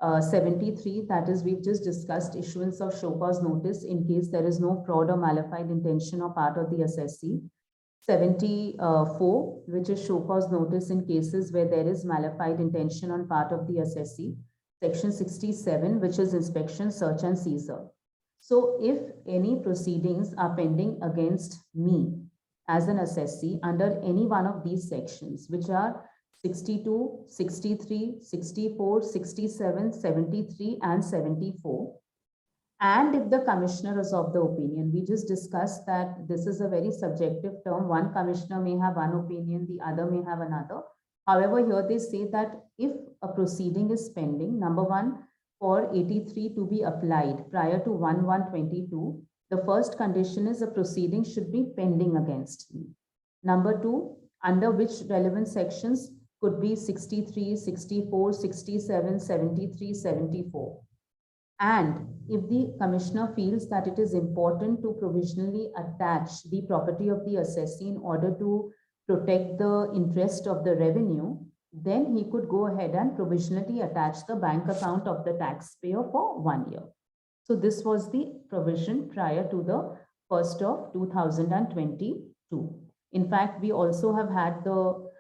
73, that is, we've just discussed issuance of show cause notice in case there is no fraud or malified intention on part of the assessee. 74, which is show cause notice in cases where there is malified intention on part of the assessee. Section 67, which is inspection, search and seizure. So if any proceedings are pending against me as an assessee under any one of these sections, which are 62, 63, 64, 67, 73, and 74. And if the commissioner is of the opinion, we just discussed that this is a very subjective term. One commissioner may have one opinion, the other may have another. However, here they say that if a proceeding is pending, number one, for 83 to be applied prior to 1/1/22, the first condition is a proceeding should be pending against me. Number two, under which relevant sections could be 63, 64, 67, 73, 74. And if the commissioner feels that it is important to provisionally attach the property of the assessee in order to protect the interest of the revenue, then he could go ahead and provisionally attach the bank account of the taxpayer for 1 year. So this was the provision prior to the 1st of 2022. In fact, we also have had the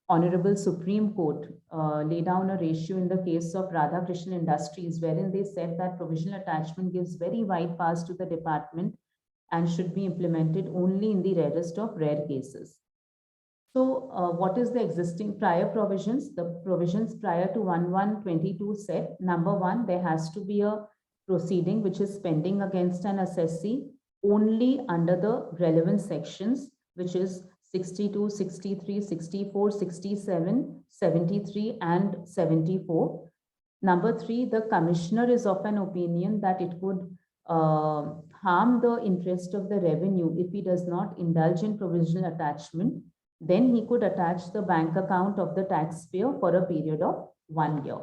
Honorable Supreme Court lay down a ratio in the case of Radhakrishnan Industries, wherein they said that provisional attachment gives very wide powers to the department and should be implemented only in the rarest of rare cases. So what is the existing prior provisions? The provisions prior to 1/1/22 said, number one, there has to be a proceeding which is pending against an assessee only under the relevant sections, which is 62, 63, 64, 67, 73, and 74. Number three, the commissioner is of an opinion that it could harm the interest of the revenue if he does not indulge in provisional attachment. Then he could attach the bank account of the taxpayer for a period of 1 year.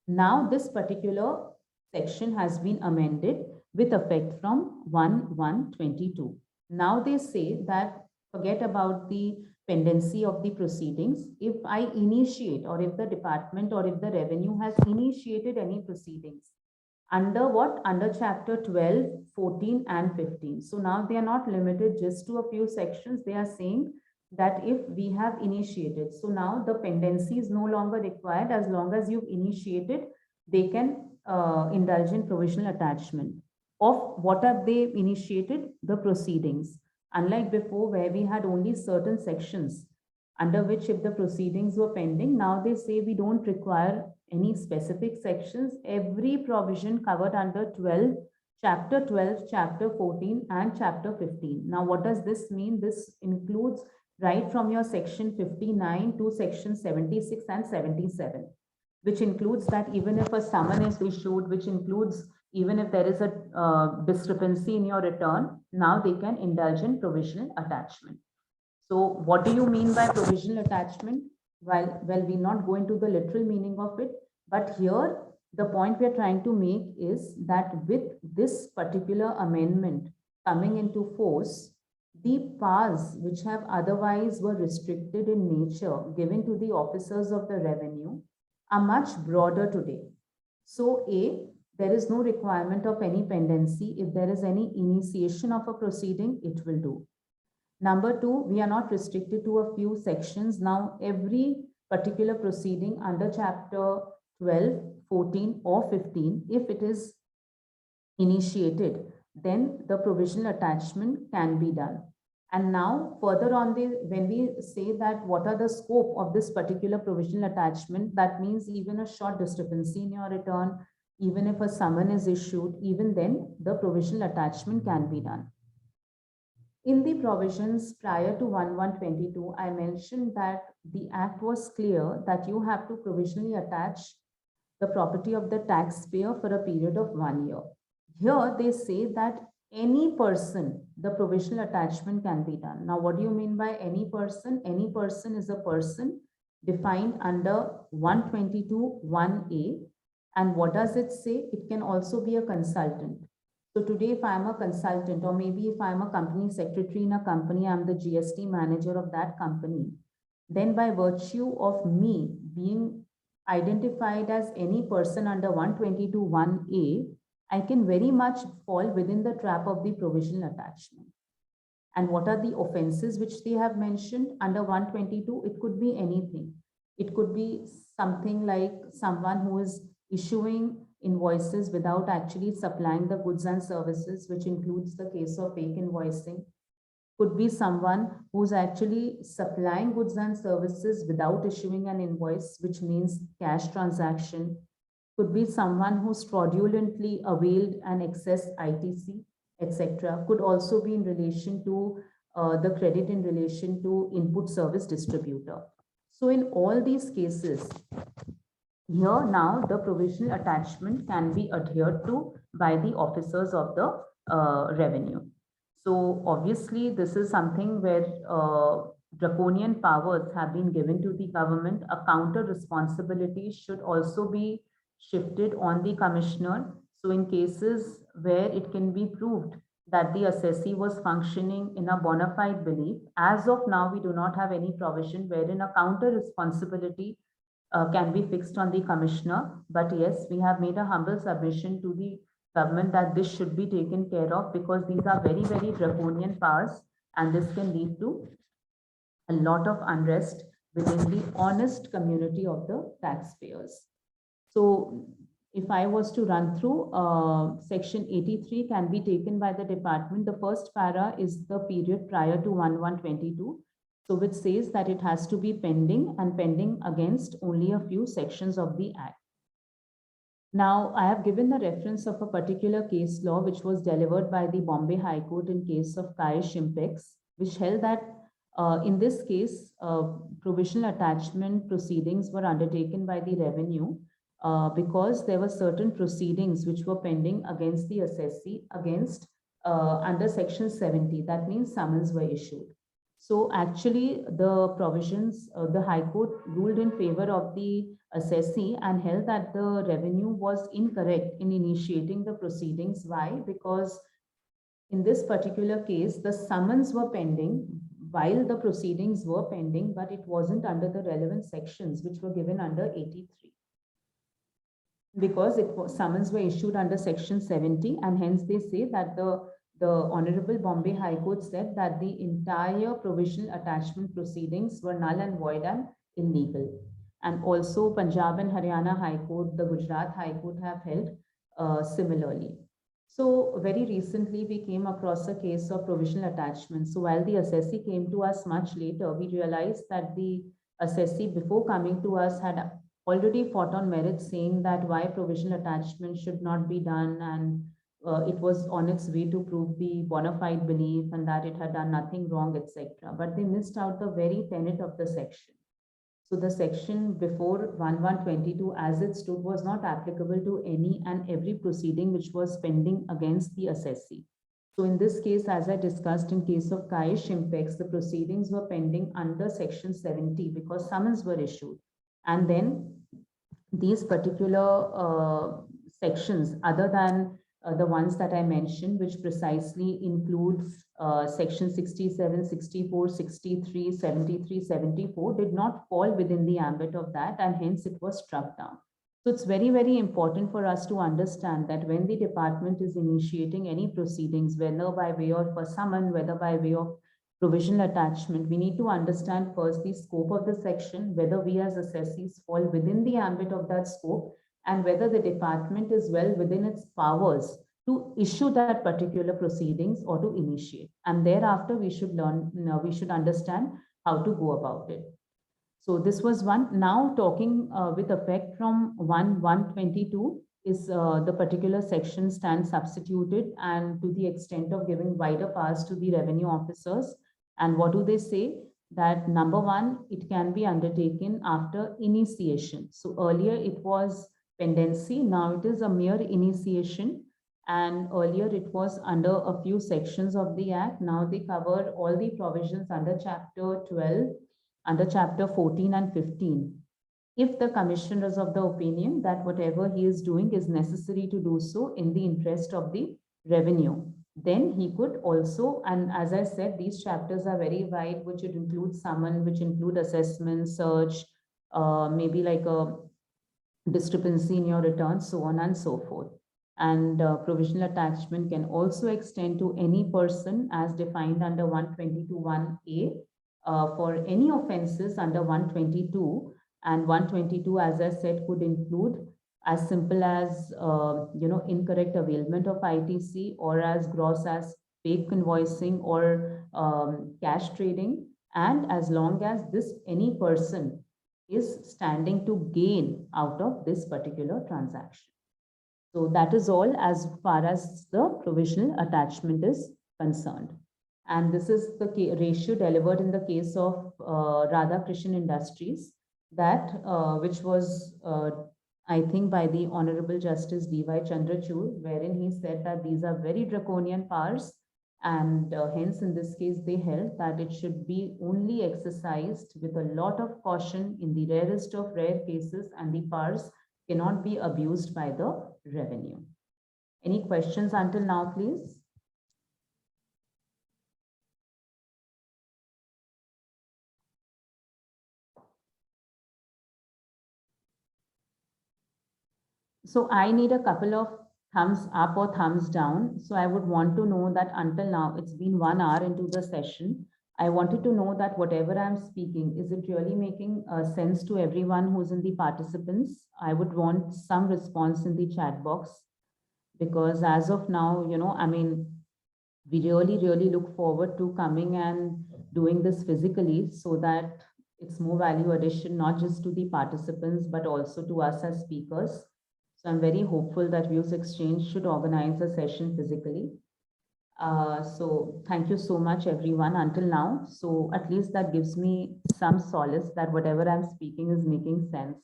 Now, this particular section has been amended with effect from 1/1/22. Now they say that forget about the pendency of the proceedings. If I initiate, or if the department or if the revenue has initiated any proceedings under what? Under chapter 12, 14 and 15. So now they are not limited just to a few sections. They are saying that if we have initiated, so now the pendency is no longer required. As long as you've initiated, they can indulge in provisional attachment of what have they initiated? The proceedings. Unlike before, where we had only certain sections under which if the proceedings were pending, now they say we don't require any specific sections. Every provision covered under 12, chapter 12, chapter 14 and chapter 15. Now what does this mean? This includes right from your section 59 to section 76 and 77, which includes that even if a summon is issued, which includes even if there is a discrepancy in your return, now they can indulge in provisional attachment. So what do you mean by provisional attachment? Well, we not go into the literal meaning of it, but here the point we are trying to make is that with this particular amendment coming into force, the powers which have otherwise were restricted in nature given to the officers of the revenue are much broader today. So there is no requirement of any pendency. If there is any initiation of a proceeding, it will do. Number two, we are not restricted to a few sections. Now, every particular proceeding under chapter 12, 14 or 15, if it is initiated, then the provisional attachment can be done. And now further on, when we say that what are the scope of this particular provisional attachment, that means even a short discrepancy in your return, even if a summon is issued, even then the provisional attachment can be done. In the provisions prior to 1122, I mentioned that the act was clear that you have to provisionally attach the property of the taxpayer for a period of 1 year. Here they say that any person, the provisional attachment can be done. Now, what do you mean by any person? Any person is a person defined under 122 1A. And what does it say? It can also be a consultant. So today, if I'm a consultant, or maybe if I'm a company secretary in a company, I'm the GST manager of that company, then by virtue of me being identified as any person under 122 1A, I can very much fall within the trap of the provisional attachment. And what are the offenses which they have mentioned under 122? It could be anything. It could be something like someone who is issuing invoices without actually supplying the goods and services, which includes the case of fake invoicing. Could be someone who's actually supplying goods and services without issuing an invoice, which means cash transaction. Could be someone who's fraudulently availed an excess ITC, etc. Could also be in relation to the credit in relation to input service distributor. So in all these cases, here now the provisional attachment can be adhered to by the officers of the revenue. So obviously this is something where draconian powers have been given to the government. A counter responsibility should also be shifted on the commissioner. So in cases where it can be proved that the assessee was functioning in a bona fide belief, as of now we do not have any provision wherein a counter responsibility can be fixed on the commissioner. But yes, we have made a humble submission to the government that this should be taken care of, because these are very, very draconian powers, and this can lead to a lot of unrest within the honest community of the taxpayers. So if I was to run through, section 83 can be taken by the department. The first para is the period prior to 1122. So which says that it has to be pending, and pending against only a few sections of the act. Now, I have given the reference of a particular case law which was delivered by the Bombay High Court in case of Kai Shimpex, which held that in this case, provisional attachment proceedings were undertaken by the revenue because there were certain proceedings which were pending against the assessee against under section 70. That means summons were issued. So actually the provisions, the High Court ruled in favor of the assessee and held that the revenue was incorrect in initiating the proceedings. Why? Because in this particular case, the summons were pending, while the proceedings were pending, but it wasn't under the relevant sections which were given under 83. Because summons were issued under section 70, and hence they say that the Honorable Bombay High Court said that the entire provisional attachment proceedings were null and void and illegal. And also Punjab and Haryana High Court, the Gujarat High Court have held similarly. So very recently we came across a case of provisional attachment. So while the assessee came to us much later, we realized that the assessee before coming to us had already fought on merit, saying that why provisional attachment should not be done, and it was on its way to prove the bona fide belief and that it had done nothing wrong, etc. But they missed out the very tenet of the section. So the section before 1122 as it stood was not applicable to any and every proceeding which was pending against the assessee. So in this case, as I discussed in case of Kaish Impex, the proceedings were pending under section 70 because summons were issued. And then these particular sections, other than the ones that I mentioned, which precisely include section 67, 64, 63, 73, 74, did not fall within the ambit of that, and hence it was struck down. So it's very, very important for us to understand that when the department is initiating any proceedings, whether by way of a summon, whether by way of provisional attachment, we need to understand first the scope of the section, whether we as assessees fall within the ambit of that scope, and whether the department is well within its powers to issue that particular proceedings or to initiate. And thereafter, we should understand how to go about it. So this was one. Now talking with effect from 1/1/22 is the particular section stands substituted, and to the extent of giving wider powers to the revenue officers. And what do they say? That number one, it can be undertaken after initiation. So earlier it was pendency, now it is a mere initiation. And earlier it was under a few sections of the Act. Now they cover all the provisions under Chapter 12, under Chapter 14 and 15. If the commissioner is of the opinion that whatever he is doing is necessary to do so in the interest of the revenue, then he could also, and as I said, these chapters are very wide, which would include summon, which include assessment, search, maybe like a discrepancy in your returns, so on and so forth. And provisional attachment can also extend to any person as defined under 122(1)(a) for any offenses under 122. And 122, as I said, could include as simple as incorrect availment of ITC, or as gross as fake invoicing or cash trading, and as long as this any person is standing to gain out of this particular transaction. So that is all as far as the provisional attachment is concerned. And this is the ratio delivered in the case of Radhakrishnan Industries, that which was I think by the Honorable Justice D.Y. Chandrachud, wherein he said that these are very draconian powers, and hence in this case they held that it should be only exercised with a lot of caution in the rarest of rare cases, and the powers cannot be abused by the revenue. Any questions until now, please? So I need a couple of thumbs up or thumbs down. So I would want to know that until now, it's been 1 hour into the session. I wanted to know that whatever I'm speaking, is it really making sense to everyone who's in the participants? I would want some response in the chat box, because as of now, I mean, we really, really look forward to coming and doing this physically, so that it's more value addition, not just to the participants, but also to us as speakers. So I'm very hopeful that Views Exchange should organize a session physically. So thank you so much, everyone, until now. So at least that gives me some solace that whatever I'm speaking is making sense.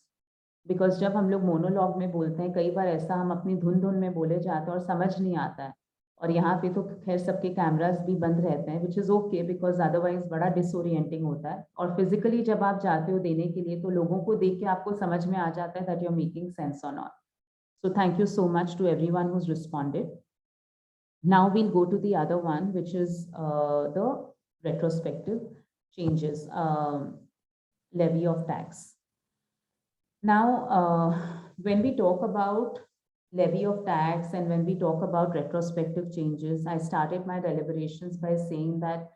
Because जब हम लोग monologue में बोलते हैं, कई बार ऐसा हम अपनी धुन में बोले जाते हैं और समझ नहीं आता है, और यहाँ पे तो खैर सबके कैमरास भी बंद रहते हैं, which is okay, because otherwise बड़ा डिसोरिएंटिंग होता है। और फिजिकली जब आप जाते हो देने के लिए, तो लोगों को देख के आपको समझ में आ जाता है that you are making sense और not. So thank you so much to everyone who's responded. Now we'll go to the other one, which is the retrospective. changes, levy of tax. Now, when we talk about levy of tax and when we talk about retrospective changes, I started my deliberations by saying that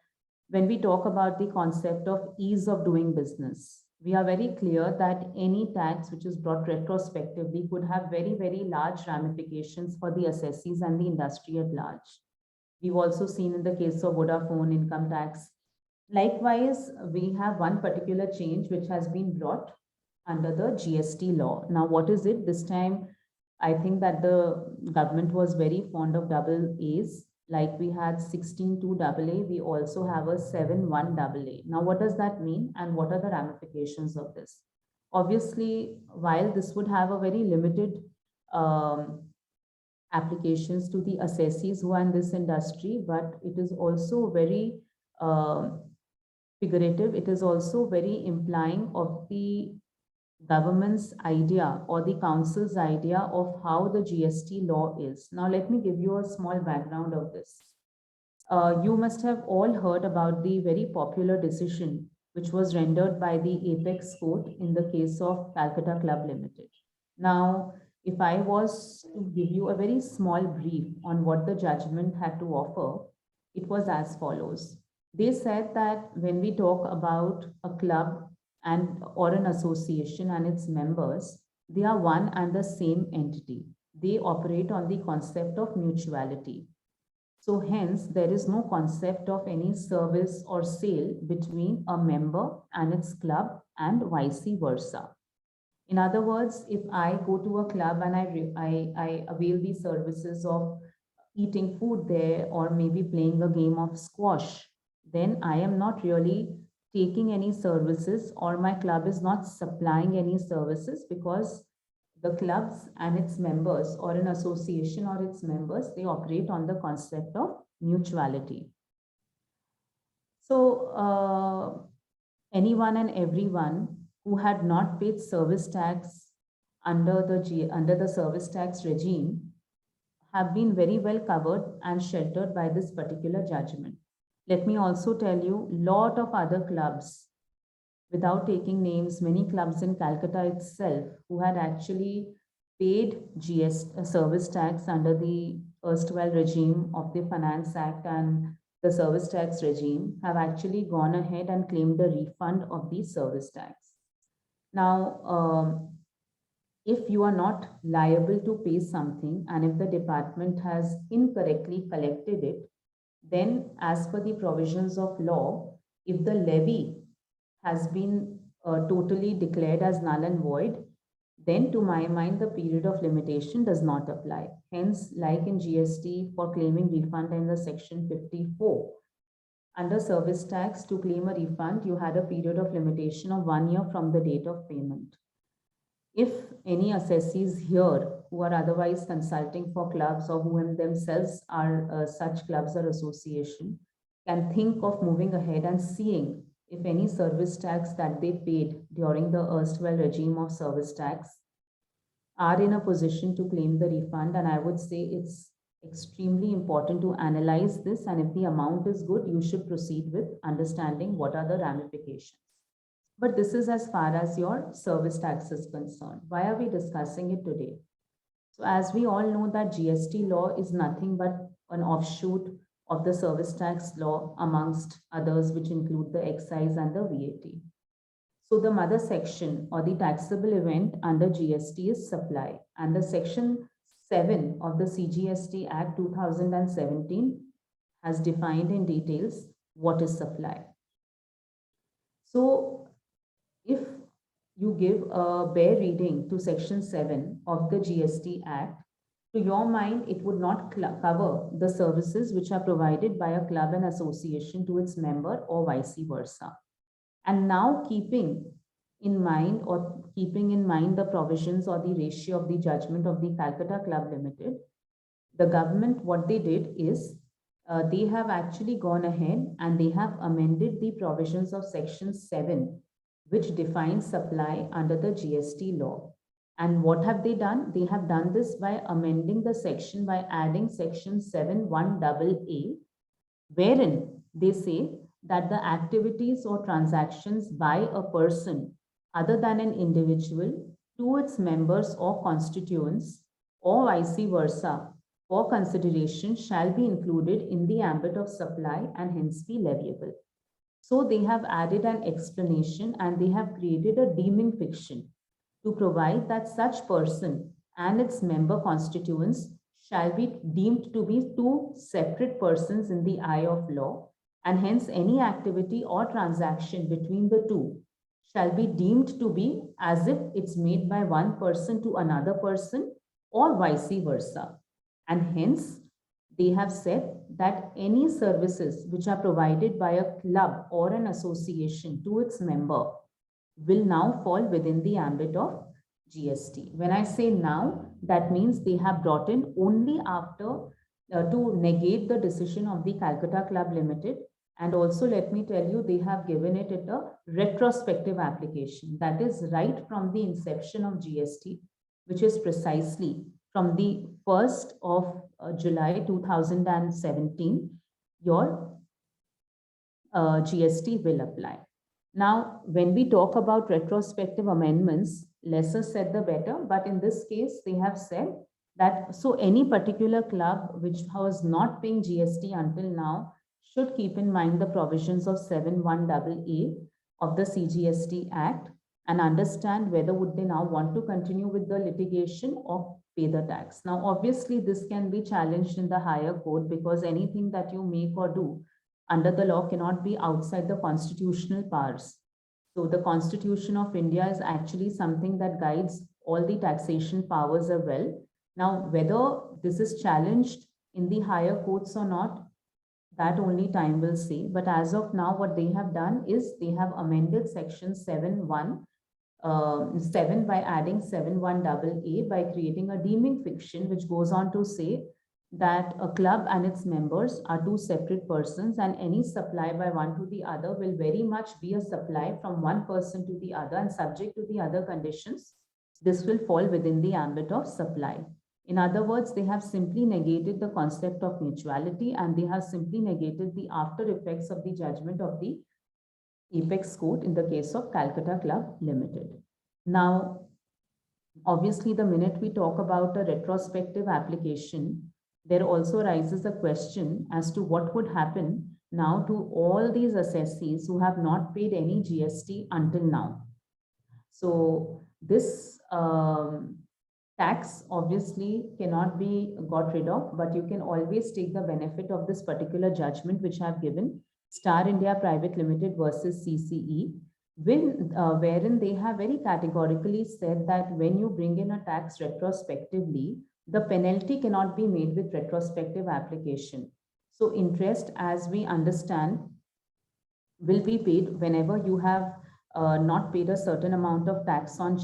when we talk about the concept of ease of doing business, we are very clear that any tax which is brought retrospectively could have very, very large ramifications for the assessees and the industry at large. We've also seen in the case of Vodafone income tax. Likewise, we have one particular change which has been brought under the GST law. Now, what is it? This time, I think that the government was very fond of double A's. Like we had 16.2 AA, we also have a 7.1 AA. Now, what does that mean and what are the ramifications of this? Obviously, while this would have a very limited applications to the assessees who are in this industry, but it is also very figurative. It is also very implying of the government's idea or the council's idea of how the GST law is. Now, let me give you a small background of this. You must have all heard about the very popular decision which was rendered by the Apex Court in the case of Calcutta Club Limited. Now, if I was to give you a very small brief on what the judgment had to offer, it was as follows. They said that when we talk about a club and or an association and its members, they are one and the same entity. They operate on the concept of mutuality. So hence, there is no concept of any service or sale between a member and its club and vice versa. In other words, if I go to a club and I avail the services of eating food there or maybe playing a game of squash, then I am not really taking any services or my club is not supplying any services because the clubs and its members or an association or its members, they operate on the concept of mutuality. So anyone and everyone who had not paid service tax under the service tax regime have been very well covered and sheltered by this particular judgment. Let me also tell you, lot of other clubs, without taking names, many clubs in Calcutta itself who had actually paid GST service tax under the erstwhile regime of the Finance Act and the service tax regime have actually gone ahead and claimed a refund of the service tax. Now, if you are not liable to pay something and if the department has incorrectly collected it, then as per the provisions of law, if the levy has been totally declared as null and void, then to my mind, the period of limitation does not apply. Hence, like in GST for claiming refund in the section 54, under service tax to claim a refund, you had a period of limitation of 1 year from the date of payment. If any assessees here who are otherwise consulting for clubs or who themselves are such clubs or association can think of moving ahead and seeing if any service tax that they paid during the erstwhile regime of service tax are in a position to claim the refund. And I would say it's extremely important to analyze this. And if the amount is good, you should proceed with understanding what are the ramifications. But this is as far as your service tax is concerned. Why are we discussing it today? So as we all know that GST law is nothing but an offshoot of the service tax law amongst others, which include the excise and the VAT. So the mother section or the taxable event under GST is supply, and the section 7 of the CGST Act 2017 has defined in details what is supply. So if you give a bare reading to section 7 of the GST Act, to your mind, it would not cover the services which are provided by a club and association to its member or vice versa. And now keeping in mind the provisions or the ratio of the judgment of the Calcutta Club Limited, the government, what they did is they have actually gone ahead and they have amended the provisions of section 7, which defines supply under the GST law. And what have they done? They have done this by amending the section by adding section 7(1) AA, wherein they say that the activities or transactions by a person other than an individual to its members or constituents or vice versa for consideration shall be included in the ambit of supply and hence be leviable. So they have added an explanation and they have created a deeming fiction to provide that such person and its member constituents shall be deemed to be two separate persons in the eye of law, and hence any activity or transaction between the two shall be deemed to be as if it's made by one person to another person or vice versa. And hence, they have said that any services which are provided by a club or an association to its member will now fall within the ambit of GST. When I say now, that means they have brought in only after to negate the decision of the Calcutta Club Limited. And also, let me tell you, they have given it a retrospective application. That is right from the inception of GST, which is precisely from the 1st of July 2017, your GST will apply. Now, when we talk about retrospective amendments, lesser said the better, but in this case, they have said that so any particular club which was not paying GST until now should keep in mind the provisions of 71AA of the CGST Act and understand whether would they now want to continue with the litigation or pay the tax. Now, obviously, this can be challenged in the higher court because anything that you make or do under the law cannot be outside the constitutional powers. So the Constitution of India is actually something that guides all the taxation powers as well. Now, whether this is challenged in the higher courts or not, that only time will say. But as of now, what they have done is they have amended section 7 by adding 71AA by creating a deeming fiction, which goes on to say that a club and its members are two separate persons and any supply by one to the other will very much be a supply from one person to the other and subject to the other conditions. This will fall within the ambit of supply. In other words, they have simply negated the concept of mutuality and they have simply negated the after effects of the judgment of the Apex Court in the case of Calcutta Club Limited. Now, obviously, the minute we talk about a retrospective application, there also arises a question as to what would happen now to all these assessees who have not paid any GST until now. So this tax obviously cannot be got rid of, but you can always take the benefit of this particular judgment which I have given, Star India Private Limited versus CCE, wherein they have very categorically said that when you bring in a tax retrospectively, the penalty cannot be made with retrospective application. So interest, as we understand, will be paid whenever you have not paid a certain amount of tax on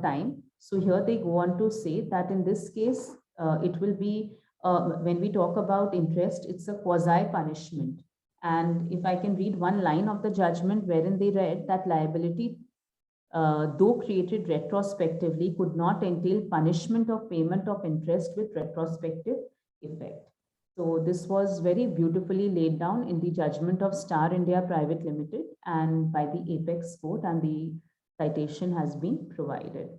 time. So here they go on to say that in this case, it will be, when we talk about interest, it's a quasi punishment. And if I can read one line of the judgment wherein they read that liability, though created retrospectively, could not entail punishment of payment of interest with retrospective effect. So this was very beautifully laid down in the judgment of Star India Private Limited and by the Apex Court, and the citation has been provided.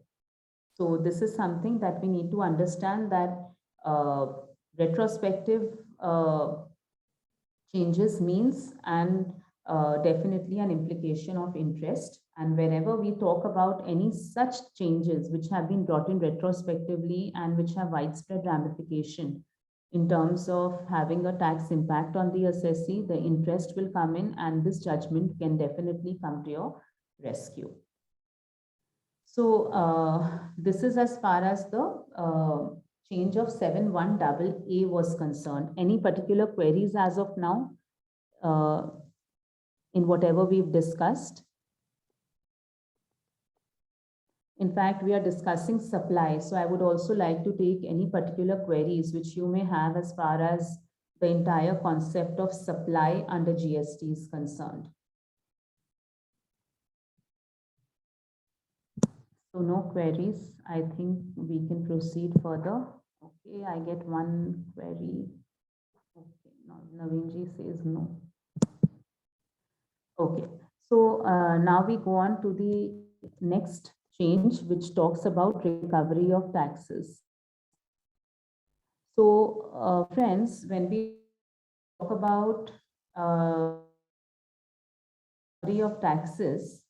So this is something that we need to understand, that retrospective changes means and definitely an implication of interest. And whenever we talk about any such changes which have been brought in retrospectively and which have widespread ramification in terms of having a tax impact on the assessee, the interest will come in and this judgment can definitely come to your rescue. So this is as far as the change of 71AA was concerned. Any particular queries as of now in whatever we've discussed? In fact, we are discussing supply. So I would also like to take any particular queries which you may have as far as the entire concept of supply under GST is concerned. So no queries. I think we can proceed further. Okay, I get one query. Okay, no, Naveenji says no. Okay, so now we go on to the next change, which talks about recovery of taxes. So, friends, when we talk about recovery of taxes,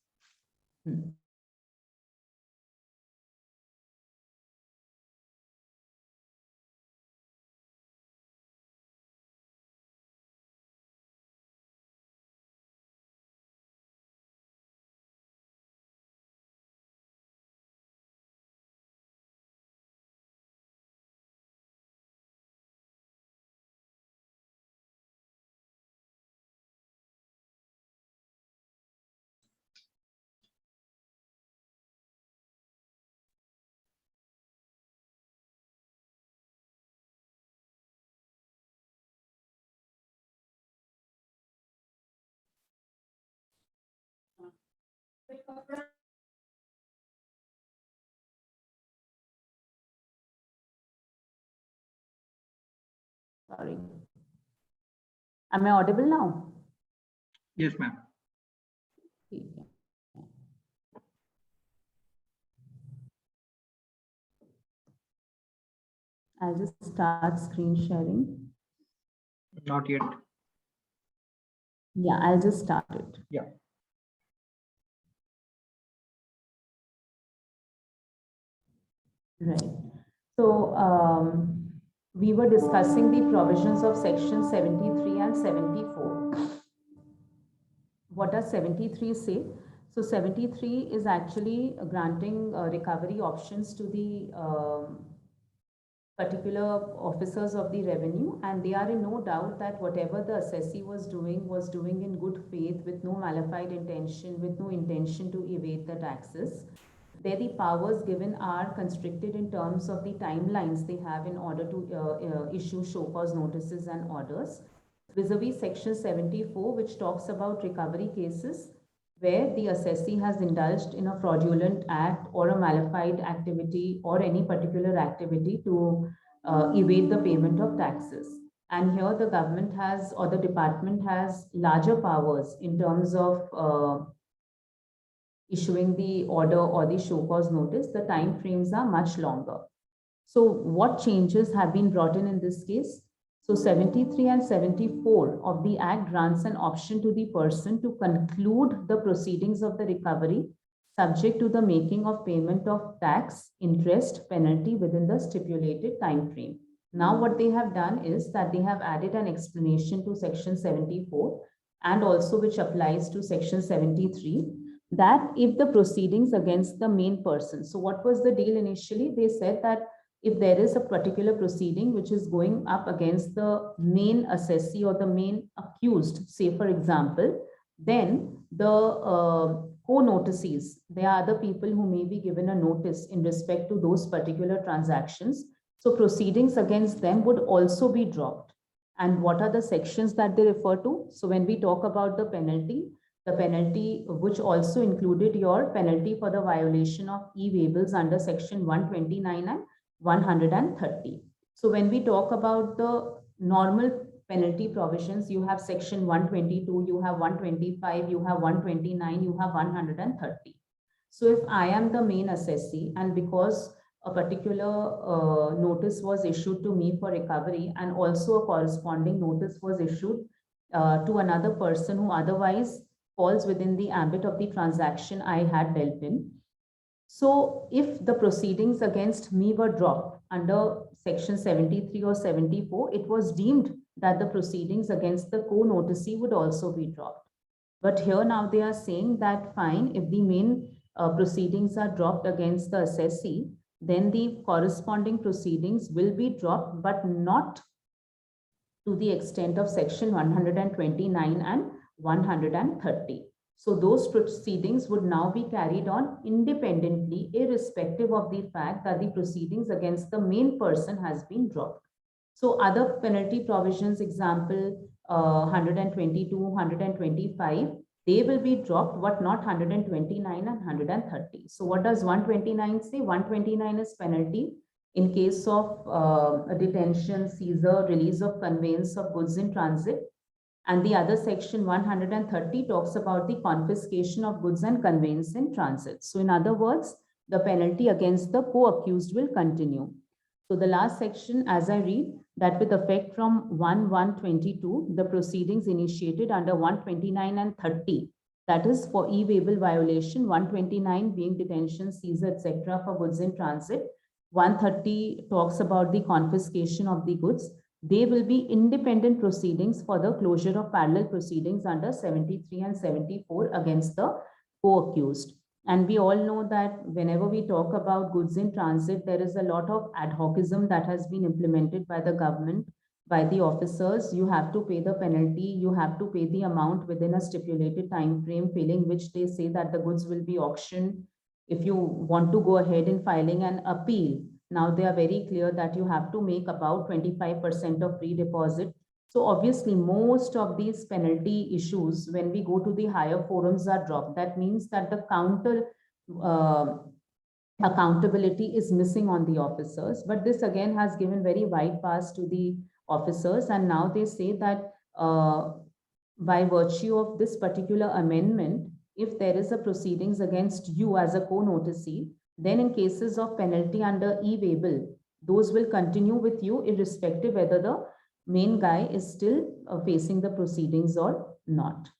sorry, am I audible now? Yes, ma'am. I'll just start screen sharing. Not yet. Yeah, I'll just start it. Yeah. Right. So we were discussing the provisions of section 73 and 74. What does 73 say? So 73 is actually granting recovery options to the particular officers of the revenue, and they are in no doubt that whatever the assessee was doing in good faith, with no malified intention, with no intention to evade the taxes. There the powers given are constricted in terms of the timelines they have in order to issue show cause notices and orders, vis-a-vis section 74, which talks about recovery cases where the assessee has indulged in a fraudulent act or a malified activity or any particular activity to evade the payment of taxes. And here the government has, or the department has, larger powers in terms of issuing the order or the show cause notice. The time frames are much longer. So what changes have been brought in this case? So 73 and 74 of the Act grants an option to the person to conclude the proceedings of the recovery subject to the making of payment of tax, interest, penalty within the stipulated time frame. Now what they have done is that they have added an explanation to section 74, and also which applies to section 73, that if the proceedings against the main person. So what was the deal initially? They said that if there is a particular proceeding which is going up against the main assessee or the main accused, say for example, then the co-notices, there are other people who may be given a notice in respect to those particular transactions. So proceedings against them would also be dropped. And what are the sections that they refer to? So when we talk about the penalty which also included your penalty for the violation of e-wables under section 129 and 130. So when we talk about the normal penalty provisions, you have section 122, you have 125, you have 129, you have 130. So if I am the main assessee, and because a particular notice was issued to me for recovery, and also a corresponding notice was issued to another person who otherwise falls within the ambit of the transaction I had dealt in. So if the proceedings against me were dropped under section 73 or 74, it was deemed that the proceedings against the co-noticee would also be dropped. But here now they are saying that fine, if the main proceedings are dropped against the assessee, then the corresponding proceedings will be dropped, but not to the extent of section 129 and 130. So those proceedings would now be carried on independently, irrespective of the fact that the proceedings against the main person has been dropped. So other penalty provisions, example 122, 125, they will be dropped, but not 129 and 130. So what does 129 say? 129 is penalty in case of a detention, seizure, release of conveyance of goods in transit, And the other section 130 talks about the confiscation of goods and conveyance in transit. So in other words, the penalty against the co-accused will continue. So the last section, as I read, that with effect from 1/1/22, the proceedings initiated under 129 and 30, that is for e-waybill violation, 129 being detention, seizure, etc. for goods in transit. 130 talks about the confiscation of the goods. They will be independent proceedings for the closure of parallel proceedings under 73 and 74 against the co-accused. And we all know that whenever we talk about goods in transit, there is a lot of ad hocism that has been implemented by the government, by the officers. You have to pay the penalty, you have to pay the amount within a stipulated time frame, failing which they say that the goods will be auctioned. If you want to go ahead in filing an appeal, now they are very clear that you have to make about 25% of free deposit. So obviously, most of these penalty issues, when we go to the higher forums, are dropped. That means that the counter accountability is missing on the officers. But this again has given very wide pass to the officers. And now they say that by virtue of this particular amendment, if there is a proceedings against you as a co-noticee, then in cases of penalty under e-waybill, those will continue with you irrespective whether the main guy is still facing the proceedings or not.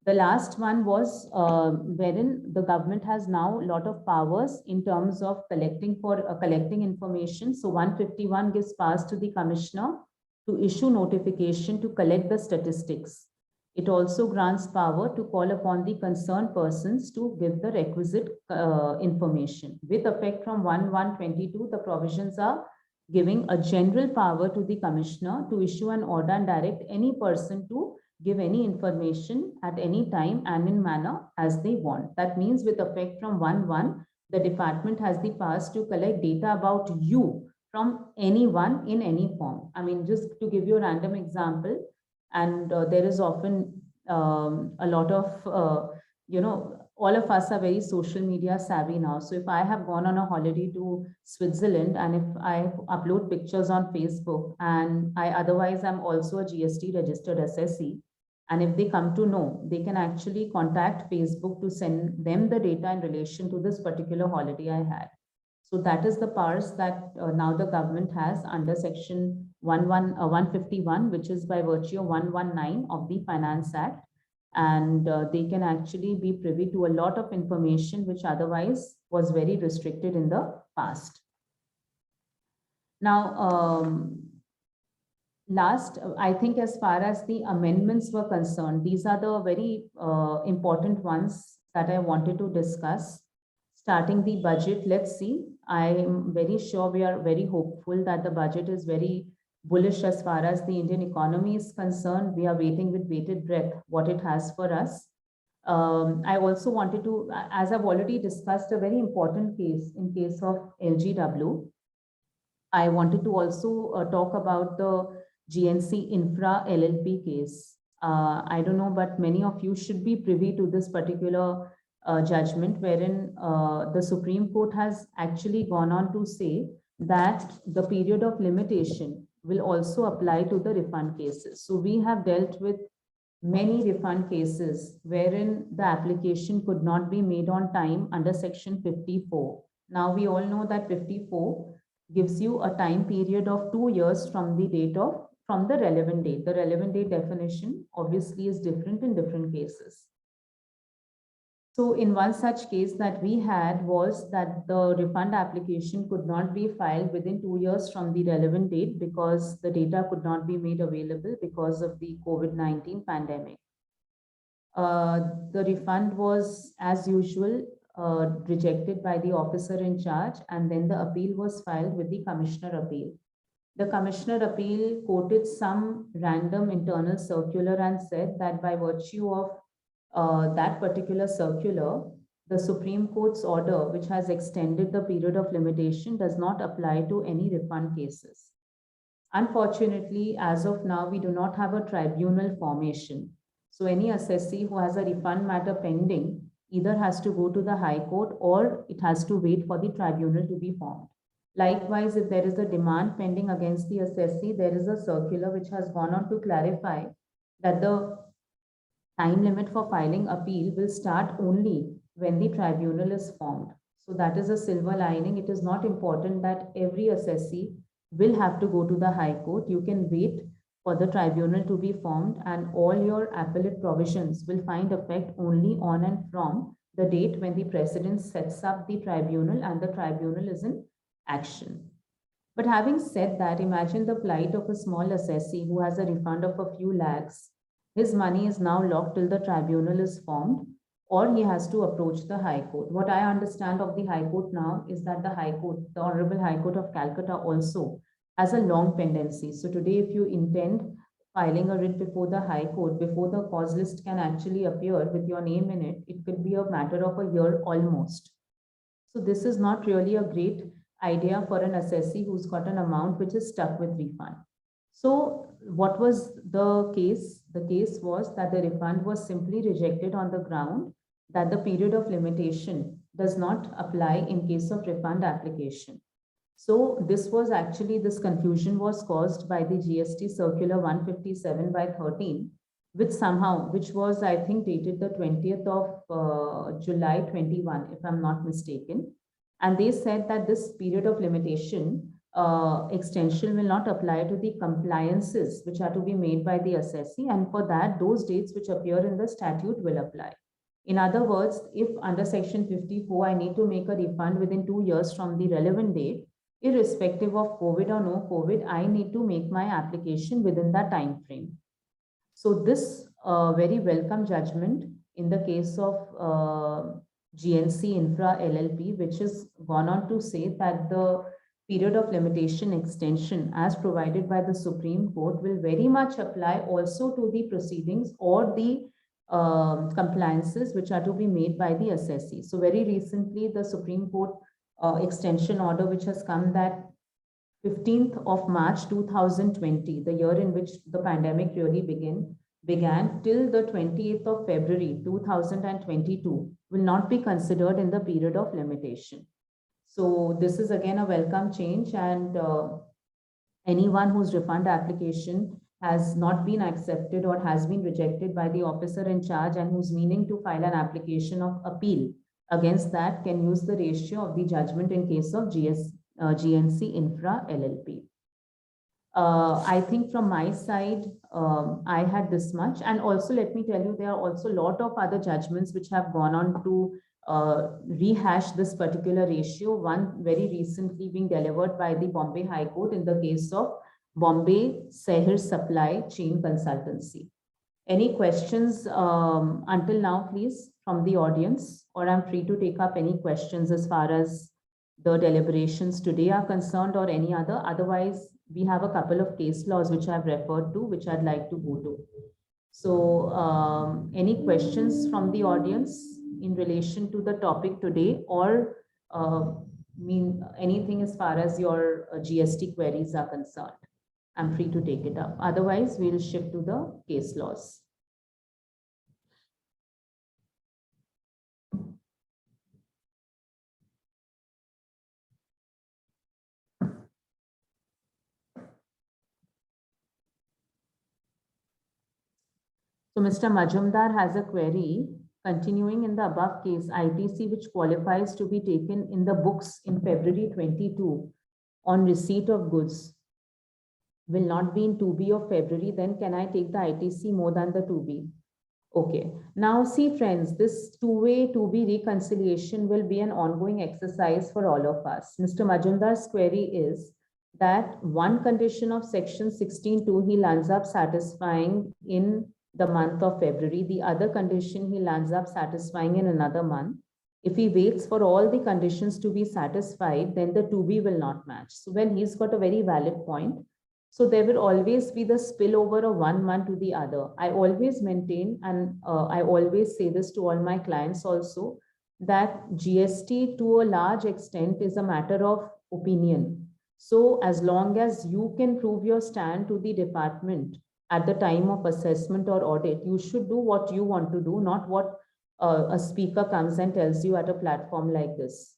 The last one was wherein the government has now a lot of powers in terms of collecting information. So 151 gives powers to the commissioner to issue notification to collect the statistics. It also grants power to call upon the concerned persons to give the requisite information. With effect from 1/1/22, the provisions are giving a general power to the commissioner to issue an order and direct any person to give any information at any time and in manner as they want. That means with effect from 1/1, the department has the powers to collect data about you from anyone in any form. I mean, just to give you a random example, and there is often a lot of, all of us are very social media savvy now. So if I have gone on a holiday to Switzerland and if I upload pictures on Facebook and I otherwise am also a GST registered assessee, and if they come to know, they can actually contact Facebook to send them the data in relation to this particular holiday I had. So that is the powers that now the government has under section 151, which is by virtue of 119 of the Finance Act. And they can actually be privy to a lot of information which otherwise was very restricted in the past. Now, last, I think as far as the amendments were concerned, these are the very important ones that I wanted to discuss. Starting the budget, let's see. I am very sure, we are very hopeful that the budget is very bullish as far as the Indian economy is concerned. We are waiting with bated breath what it has for us. I also wanted to, as I've already discussed, a very important case in case of LGW. I wanted to also talk about the GNC Infra LLP case. I don't know, but many of you should be privy to this particular judgment wherein the Supreme Court has actually gone on to say that the period of limitation will also apply to the refund cases. So we have dealt with many refund cases wherein the application could not be made on time under section 54. Now we all know that 54 gives you a time period of 2 years from the relevant date. The relevant date definition obviously is different in different cases. So in one such case that we had was that the refund application could not be filed within 2 years from the relevant date because the data could not be made available because of the COVID-19 pandemic. The refund was, as usual, rejected by the officer in charge, and then the appeal was filed with the Commissioner Appeal. The Commissioner Appeal quoted some random internal circular and said that by virtue of that particular circular, the Supreme Court's order, which has extended the period of limitation, does not apply to any refund cases. Unfortunately, as of now, we do not have a tribunal formation. So any assessee who has a refund matter pending either has to go to the High Court or it has to wait for the tribunal to be formed. Likewise, if there is a demand pending against the assessee, there is a circular which has gone on to clarify that the time limit for filing appeal will start only when the tribunal is formed. So that is a silver lining. It is not important that every assessee will have to go to the High Court. You can wait for the tribunal to be formed, and all your appellate provisions will find effect only on and from the date when the President sets up the tribunal and the tribunal is in action. But having said that, imagine the plight of a small assessee who has a refund of a few lakhs. His money is now locked till the tribunal is formed, or he has to approach the High Court. What I understand of the High Court now is that the High Court, the Honorable High Court of Calcutta, also has a long pendency. So today, if you intend filing a writ before the High Court, before the cause list can actually appear with your name in it, it could be a matter of a year almost. So this is not really a great idea for an assessee who's got an amount which is stuck with refund. So what was the case? The case was that the refund was simply rejected on the ground that the period of limitation does not apply in case of refund application. So this was actually, this confusion was caused by the GST circular 157 by 13, which was, I think, dated the 20th of July 21, if I'm not mistaken. And they said that this period of limitation extension will not apply to the compliances which are to be made by the assessee. And for that, those dates which appear in the statute will apply. In other words, if under section 54, I need to make a refund within 2 years from the relevant date, irrespective of COVID or no COVID, I need to make my application within that time frame. So this very welcome judgment in the case of GNC Infra LLP, which has gone on to say that the period of limitation extension as provided by the Supreme Court will very much apply also to the proceedings or the compliances which are to be made by the assessee. So very recently, the Supreme Court extension order which has come that 15th of March 2020, the year in which the pandemic really began till the 28th of February 2022 will not be considered in the period of limitation. So this is again a welcome change, and anyone whose refund application has not been accepted or has been rejected by the officer in charge and who's meaning to file an application of appeal against that can use the ratio of the judgment in case of GNC Infra LLP. I think from my side, I had this much. And also, let me tell you, there are also a lot of other judgments which have gone on to rehash this particular ratio. One very recently being delivered by the Bombay High Court in the case of Bombay Sehir Supply Chain Consultancy. Any questions until now, please, from the audience, or I'm free to take up any questions as far as the deliberations today are concerned or any other. Otherwise, we have a couple of case laws which I've referred to, which I'd like to go to. So any questions from the audience in relation to the topic today, or anything as far as your GST queries are concerned? I'm free to take it up. Otherwise, we'll shift to the case laws. So Mr. Majumdar has a query. Continuing in the above case, ITC which qualifies to be taken in the books in February 22 on receipt of goods will not be in 2B of February, then can I take the ITC more than the 2B? Okay. Now see friends, this two-way 2B reconciliation will be an ongoing exercise for all of us. Mr. Majumdar's query is that one condition of section 16(2) he lands up satisfying in the month of February. The other condition he lands up satisfying in another month. If he waits for all the conditions to be satisfied, then the 2B will not match. So when he's got a very valid point, so there will always be the spillover of 1 month to the other. I always maintain, and I always say this to all my clients also, that GST to a large extent is a matter of opinion. So as long as you can prove your stand to the department at the time of assessment or audit, you should do what you want to do, not what a speaker comes and tells you at a platform like this.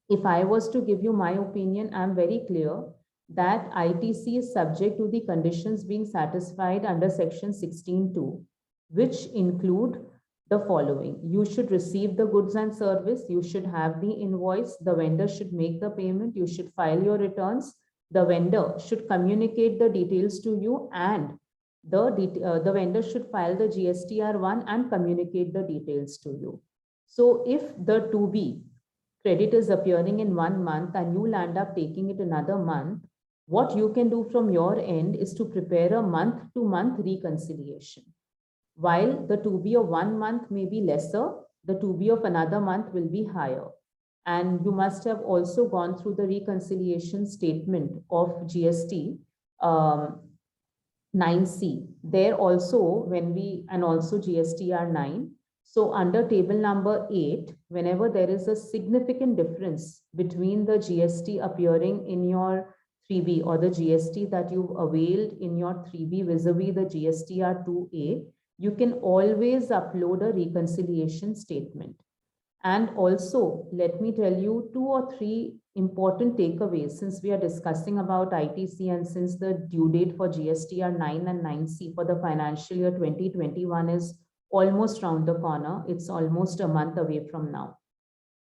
If I was to give you my opinion, I'm very clear that ITC is subject to the conditions being satisfied under section 16(2), which include the following. You should receive the goods and service, you should have the invoice, the vendor should make the payment, you should file your returns, the vendor should communicate the details to you, and the vendor should file the GSTR1 and communicate the details to you. So if the 2B credit is appearing in 1 month and you land up taking it another month, what you can do from your end is to prepare a month-to-month reconciliation. While the 2B of 1 month may be lesser, the 2B of another month will be higher. And you must have also gone through the reconciliation statement of GST 9C. There also, and also GSTR 9. So under table number 8, whenever there is a significant difference between the GST appearing in your 3B or the GST that you've availed in your 3B vis-a-vis the GSTR 2A, you can always upload a reconciliation statement. And also, let me tell you 2 or 3 important takeaways since we are discussing about ITC and since the due date for GSTR 9 and 9C for the financial year 2021 is almost round the corner. It's almost a month away from now.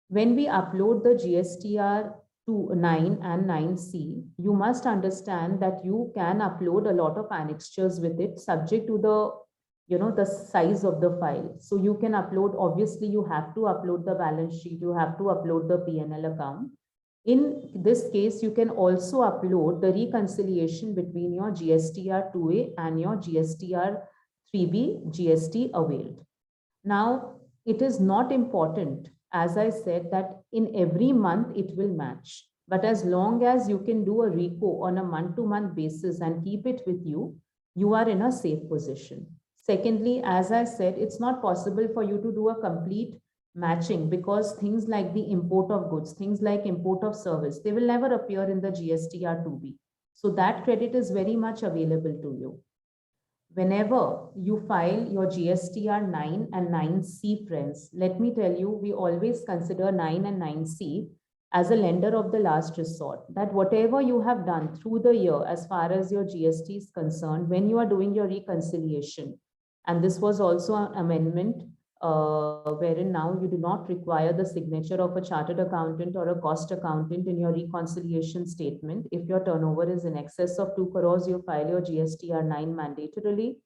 When we upload the GSTR 9 and 9C, you must understand that you can upload a lot of annexures with it subject to the size of the file. So you can upload, obviously you have to upload the balance sheet, you have to upload the P&L account. In this case, you can also upload the reconciliation between your GSTR 2A and your GSTR 3B GST availed. Now, it is not important, as I said, that in every month it will match. But as long as you can do a reco on a month-to-month basis and keep it with you, you are in a safe position. Secondly, as I said, it's not possible for you to do a complete matching because things like the import of goods, things like import of service, they will never appear in the GSTR 2B. So that credit is very much available to you. Whenever you file your GSTR 9 and 9C, friends, let me tell you, we always consider 9 and 9C as a lender of the last resort, that whatever you have done through the year as far as your GST is concerned, when you are doing your reconciliation, and this was also an amendment wherein now you do not require the signature of a chartered accountant or a cost accountant in your reconciliation statement. If your turnover is in excess of 2 crores, you file your GSTR 9 mandatorily.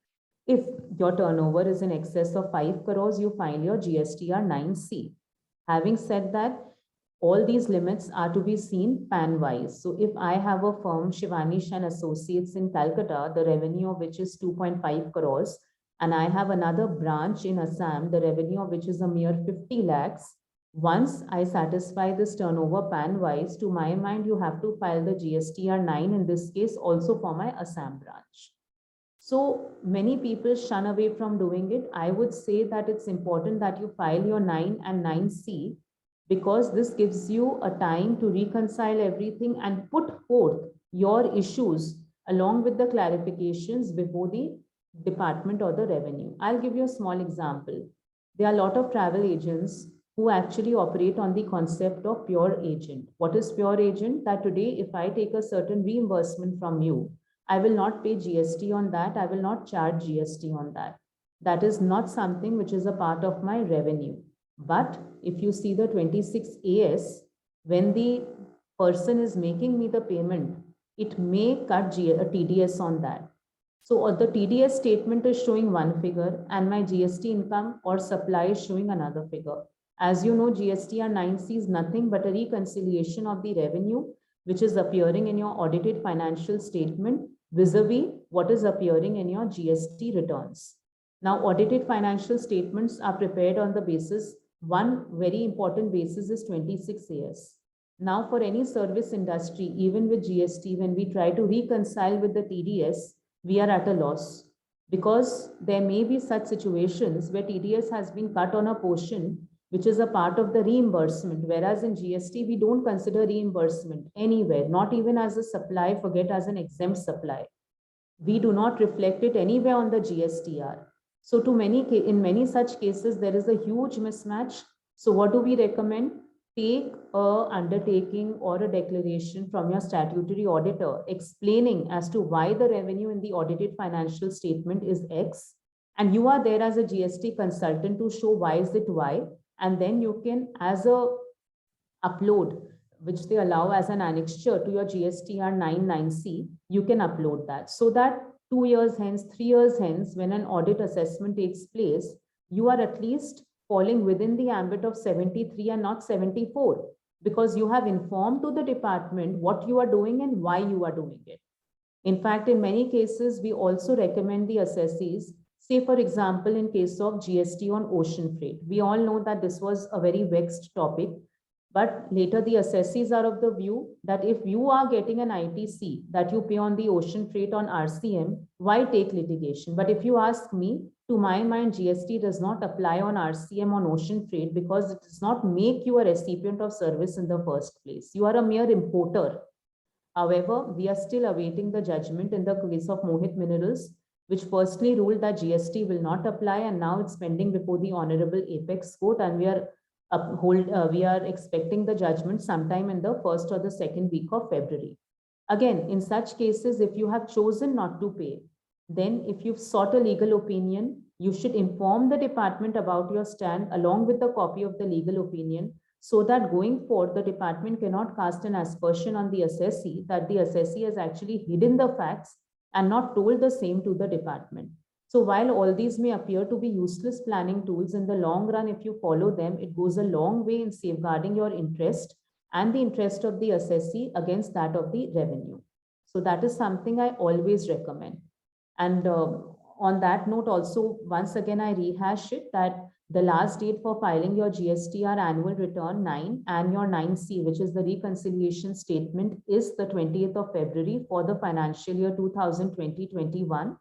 If your turnover is in excess of 5 crores, you file your GSTR 9C. Having said that, all these limits are to be seen pan-wise. So if I have a firm, Shivani Shah and Associates in Calcutta, the revenue of which is 2.5 crores, and I have another branch in Assam, the revenue of which is a mere 50 lakhs. Once I satisfy this turnover pan-wise, to my mind, you have to file the GSTR 9 in this case also for my Assam branch. So many people shun away from doing it. I would say that it's important that you file your 9 and 9C because this gives you a time to reconcile everything and put forth your issues along with the clarifications before the department or the revenue. I'll give you a small example. There are a lot of travel agents who actually operate on the concept of pure agent. What is pure agent? That today, if I take a certain reimbursement from you, I will not pay GST on that. I will not charge GST on that. That is not something which is a part of my revenue. But if you see the 26 AS, when the person is making me the payment, it may cut a TDS on that. So the TDS statement is showing one figure and my GST income or supply is showing another figure. As you know, GSTR 9C is nothing but a reconciliation of the revenue which is appearing in your audited financial statement vis-a-vis what is appearing in your GST returns. Now, audited financial statements are prepared on the basis, one very important basis is 26 AS. Now, for any service industry, even with GST, when we try to reconcile with the TDS, we are at a loss because there may be such situations where TDS has been cut on a portion which is a part of the reimbursement, whereas in GST, we don't consider reimbursement anywhere, not even as a supply, forget as an exempt supply. We do not reflect it anywhere on the GSTR. So in many such cases, there is a huge mismatch. So what do we recommend? take a undertaking or a declaration from your statutory auditor explaining as to why the revenue in the audited financial statement is X, and you are there as a GST consultant to show why is it Y, and then you can, as a upload, which they allow as an annexure to your GSTR 99C, you can upload that, so that 2 years hence, 3 years hence, when an audit assessment takes place, you are at least falling within the ambit of 73 and not 74, because you have informed to the department what you are doing and why you are doing it. In fact, in many cases, we also recommend the assessees, say for example, in case of GST on ocean freight. We all know that this was a very vexed topic, but later the assessees are of the view that if you are getting an ITC that you pay on the ocean freight on RCM, why take litigation? But if you ask me, to my mind, GST does not apply on RCM on ocean freight because it does not make you a recipient of service in the first place. You are a mere importer. However, we are still awaiting the judgment in the case of Mohit Minerals, which firstly ruled that GST will not apply, and now it's pending before the Honorable Apex Court, and we are expecting the judgment sometime in the first or the second week of February. Again, in such cases, if you have chosen not to pay, then if you've sought a legal opinion, you should inform the department about your stand along with the copy of the legal opinion, so that going forward, the department cannot cast an aspersion on the assessee that the assessee has actually hidden the facts and not told the same to the department. So while all these may appear to be useless planning tools, in the long run, if you follow them, it goes a long way in safeguarding your interest and the interest of the assessee against that of the revenue. So that is something I always recommend. And on that note, also, once again, I rehash it that the last date for filing your GSTR annual return 9 and your 9C, which is the reconciliation statement, is the 20th of February for the financial year 2020-21.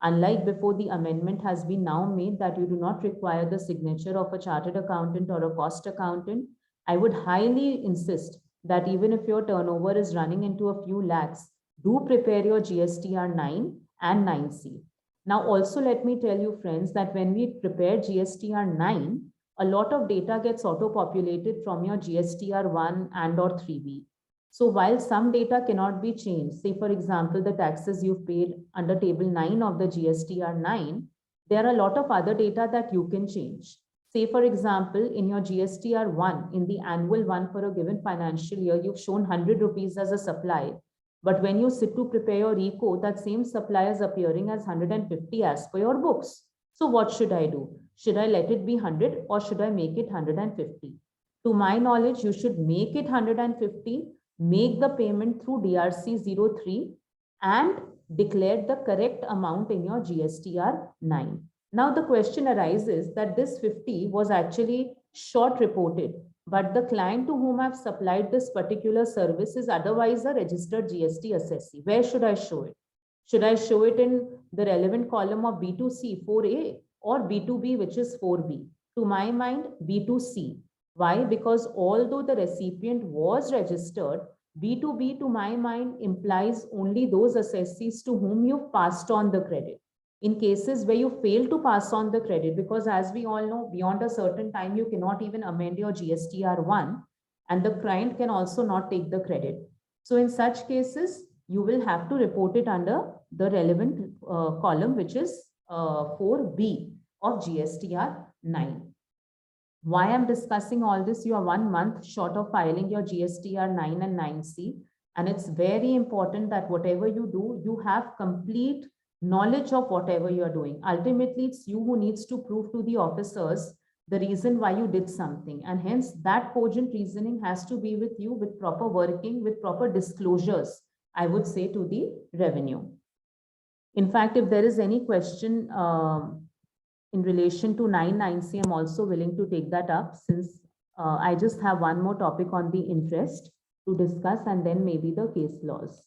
Unlike before, the amendment has been now made that you do not require the signature of a chartered accountant or a cost accountant. I would highly insist that even if your turnover is running into a few lakhs, do prepare your GSTR 9 and 9C. Now, also let me tell you, friends, that when we prepare GSTR 9, a lot of data gets auto-populated from your GSTR 1 and or 3B. So while some data cannot be changed, say for example, the taxes you've paid under table 9 of the GSTR 9, there are a lot of other data that you can change. Say for example, in your GSTR 1, in the annual one for a given financial year, you've shown 100 rupees as a supply. But when you sit to prepare your RECO, that same supply is appearing as 150 as per your books. So what should I do? Should I let it be 100 or should I make it 150? To my knowledge, you should make it 150, make the payment through DRC 03 and declare the correct amount in your GSTR 9. Now the question arises that this 50 was actually short reported, but the client to whom I've supplied this particular service is otherwise a registered GST assessee. Where should I show it? Should I show it in the relevant column of B2C 4A or B2B, which is 4B? To my mind, B2C. Why? Because although the recipient was registered, B2B to my mind implies only those assessees to whom you've passed on the credit. In cases where you fail to pass on the credit, because as we all know, beyond a certain time, you cannot even amend your GSTR 1 and the client can also not take the credit. So in such cases, you will have to report it under the relevant column, which is 4B of GSTR 9. Why I'm discussing all this? You are 1 month short of filing your GSTR 9 and 9C. And it's very important that whatever you do, you have complete knowledge of whatever you are doing. Ultimately, it's you who needs to prove to the officers the reason why you did something. And hence that cogent reasoning has to be with you with proper working, with proper disclosures, I would say, to the revenue. In fact, if there is any question in relation to 9-9C, I'm also willing to take that up, since I just have one more topic on the interest to discuss and then maybe the case laws.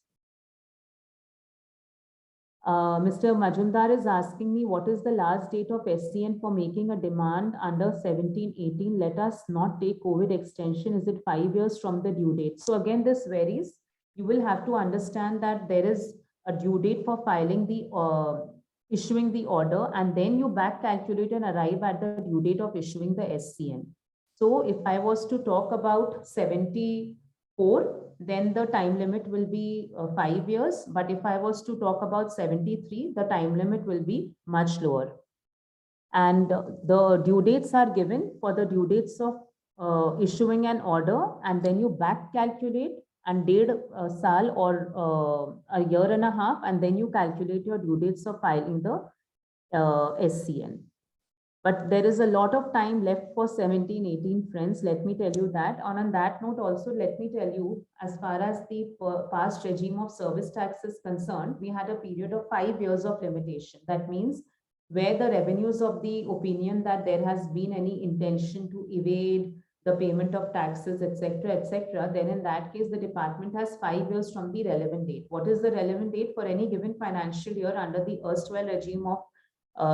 Mr. Majumdar is asking me, what is the last date of SCN for making a demand under 1718? Let us not take COVID extension. Is it 5 years from the due date? So again, this varies. You will have to understand that there is a due date for filing the issuing the order, and then you back calculate and arrive at the due date of issuing the SCN. So if I was to talk about 74, then the time limit will be 5 years. But if I was to talk about 73, the time limit will be much lower. And the due dates are given for the due dates of issuing an order, and then you back calculate and date sal or a year and a half, and then you calculate your due dates of filing the SCN. But there is a lot of time left for 17, 18 friends. Let me tell you that. And on that note, also, let me tell you, as far as the past regime of service tax is concerned, we had a period of 5 years of limitation. That means where the revenues of the opinion that there has been any intention to evade the payment of taxes, etc., then in that case, the department has 5 years from the relevant date. What is the relevant date for any given financial year under the erstwhile regime of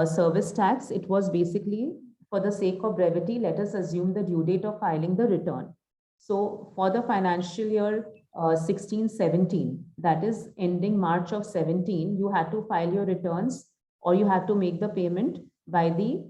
service tax? It was basically, for the sake of brevity, let us assume the due date of filing the return. So for the financial year 16-17, that is ending March of 17, you had to file your returns, or you had to make the payment by the,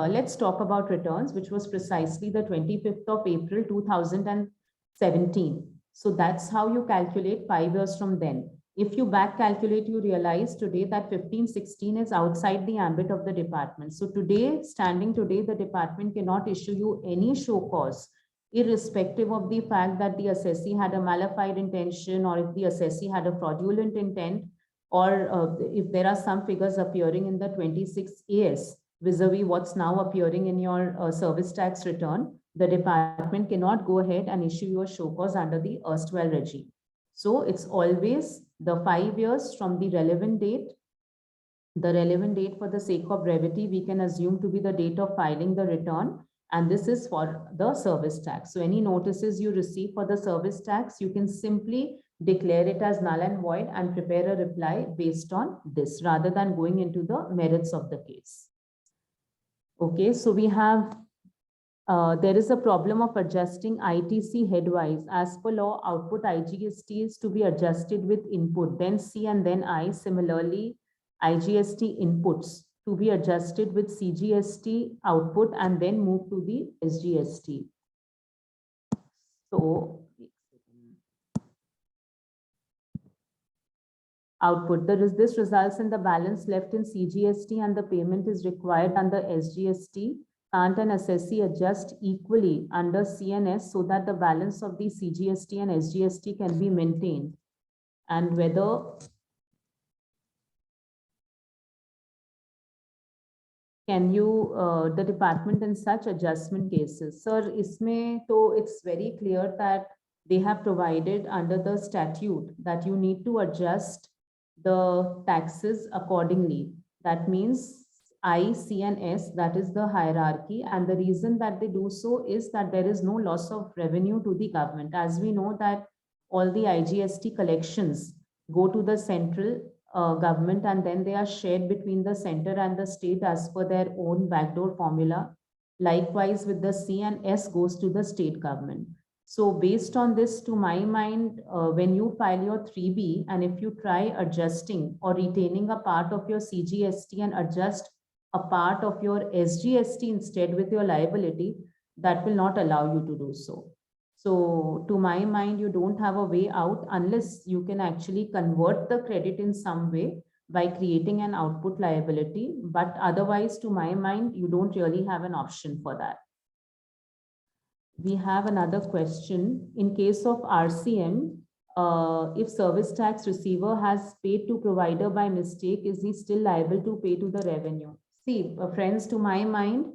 let's talk about returns, which was precisely the 25th of April 2017. So that's how you calculate 5 years from then. If you back calculate, you realize today that 15-16 is outside the ambit of the department. So today, standing today, the department cannot issue you any show cause, irrespective of the fact that the assessee had a malified intention, or if the assessee had a fraudulent intent, or if there are some figures appearing in the 26 AS vis-a-vis what's now appearing in your service tax return, the department cannot go ahead and issue you a show cause under the erstwhile regime. So it's always the 5 years from the relevant date. The relevant date, for the sake of brevity, we can assume to be the date of filing the return, and this is for the service tax. So any notices you receive for the service tax, you can simply declare it as null and void and prepare a reply based on this, rather than going into the merits of the case. Okay, so we have there is a problem of adjusting ITC headwise. As per law, output IGST is to be adjusted with input, then C and then I. Similarly, IGST inputs to be adjusted with CGST output and then move to the SGST. So, output, this results in the balance left in CGST and the payment is required under SGST. Can't an assessee adjust equally under CNS so that the balance of the CGST and SGST can be maintained? And whether can you, the department in such adjustment cases? Sir, isme to it's very clear that they have provided under the statute that you need to adjust the taxes accordingly. That means I, C, and S, that is the hierarchy. And the reason that they do so is that there is no loss of revenue to the government. As we know that all the IGST collections go to the central government, and then they are shared between the center and the state as per their own backdoor formula. Likewise, with the C and S goes to the state government. So based on this, to my mind, when you file your 3B, and if you try adjusting or retaining a part of your CGST and adjust a part of your SGST instead with your liability, that will not allow you to do so. So to my mind, you don't have a way out unless you can actually convert the credit in some way by creating an output liability. But otherwise, to my mind, you don't really have an option for that. We have another question. In case of RCM, if service tax receiver has paid to provider by mistake, is he still liable to pay to the revenue? See, friends, to my mind,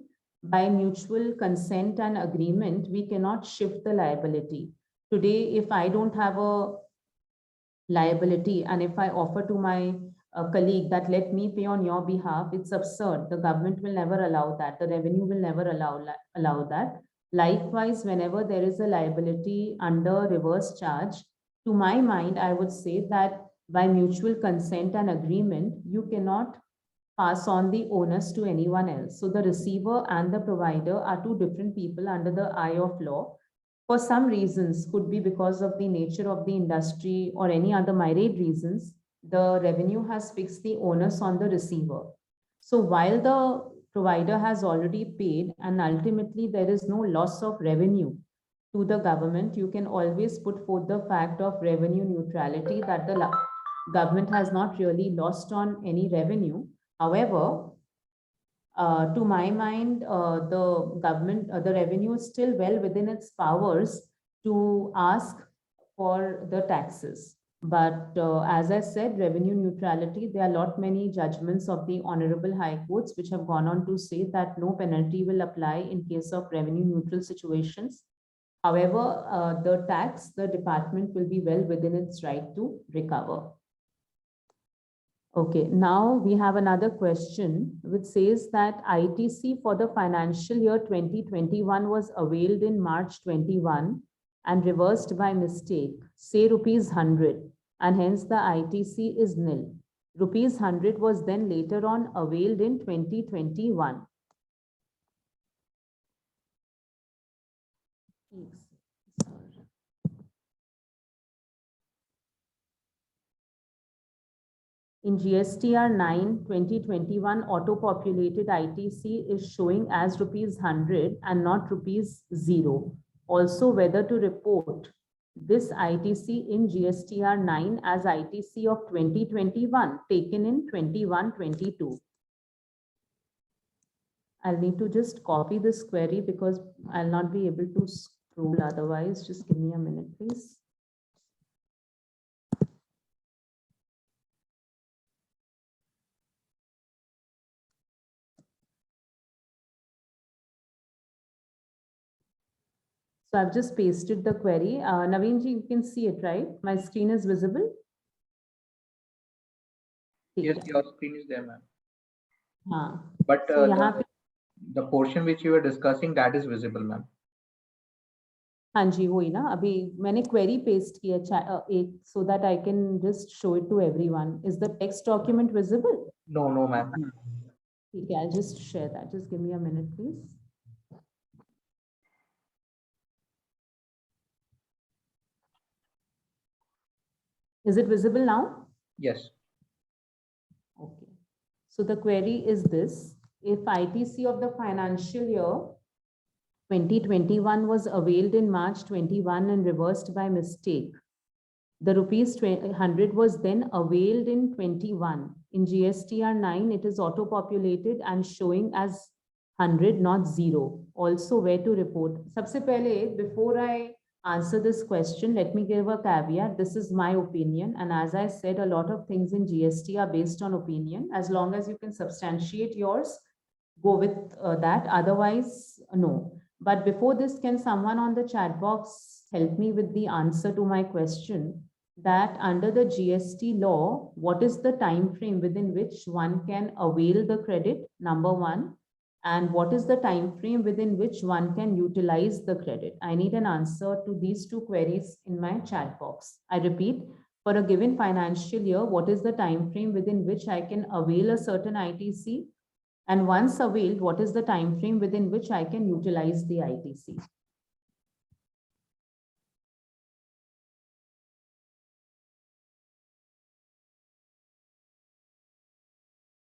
by mutual consent and agreement, we cannot shift the liability. Today, if I don't have a liability and if I offer to my colleague that let me pay on your behalf, it's absurd. The government will never allow that. The revenue will never allow that. Likewise, whenever there is a liability under reverse charge, to my mind, I would say that by mutual consent and agreement, you cannot pass on the onus to anyone else. So the receiver and the provider are two different people under the eye of law. For some reasons, could be because of the nature of the industry or any other myriad reasons, the revenue has fixed the onus on the receiver. So while the provider has already paid and ultimately there is no loss of revenue to the government, you can always put forth the fact of revenue neutrality, that the government has not really lost on any revenue. However, to my mind, the revenue is still well within its powers to ask for the taxes. But as I said, revenue neutrality, there are lot many judgments of the Honorable High Courts which have gone on to say that no penalty will apply in case of revenue neutral situations. However, the department will be well within its right to recover. Okay, now we have another question which says that ITC for the financial year 2021 was availed in March 21 and reversed by mistake, say rupees 100, and hence the ITC is nil. Rupees 100 was then later on availed in 2021. In GSTR 9 2021, auto-populated ITC is showing as rupees 100 and not rupees 0. Also, whether to report this ITC in GSTR 9 as ITC of 2021 taken in 21-22. I'll need to just copy this query because I'll not be able to scroll otherwise. Just give me a minute, please. So I've just pasted the query. Naveen ji, you can see it, right? My screen is visible. Yes, your screen is there, ma'am. But so the portion which you were discussing, that is visible, ma'am. हाँ जी वही ना अभी मैंने query paste किया एक so that I can just show it to everyone. Is the text document visible? No, ma'am. Okay, I'll just share that. Just give me a minute, please. Is it visible now? Yes. Okay. So the query is this: if ITC of the financial year 2021 was availed in March 21 and reversed by mistake, the rupees 100 was then availed in 21. In GSTR 9, it is auto-populated and showing as 100, not 0. Also, where to report? Sabse pehle, before I answer this question, let me give a caveat. This is my opinion. And as I said, a lot of things in GST are based on opinion. As long as you can substantiate yours, go with that. Otherwise, no. But before this, can someone on the chat box help me with the answer to my question? That under the GST law, what is the time frame within which one can avail the credit, number one, and what is the time frame within which one can utilize the credit? I need an answer to these two queries in my chat box. I repeat, for a given financial year, what is the time frame within which I can avail a certain ITC? And once availed, what is the time frame within which I can utilize the ITC?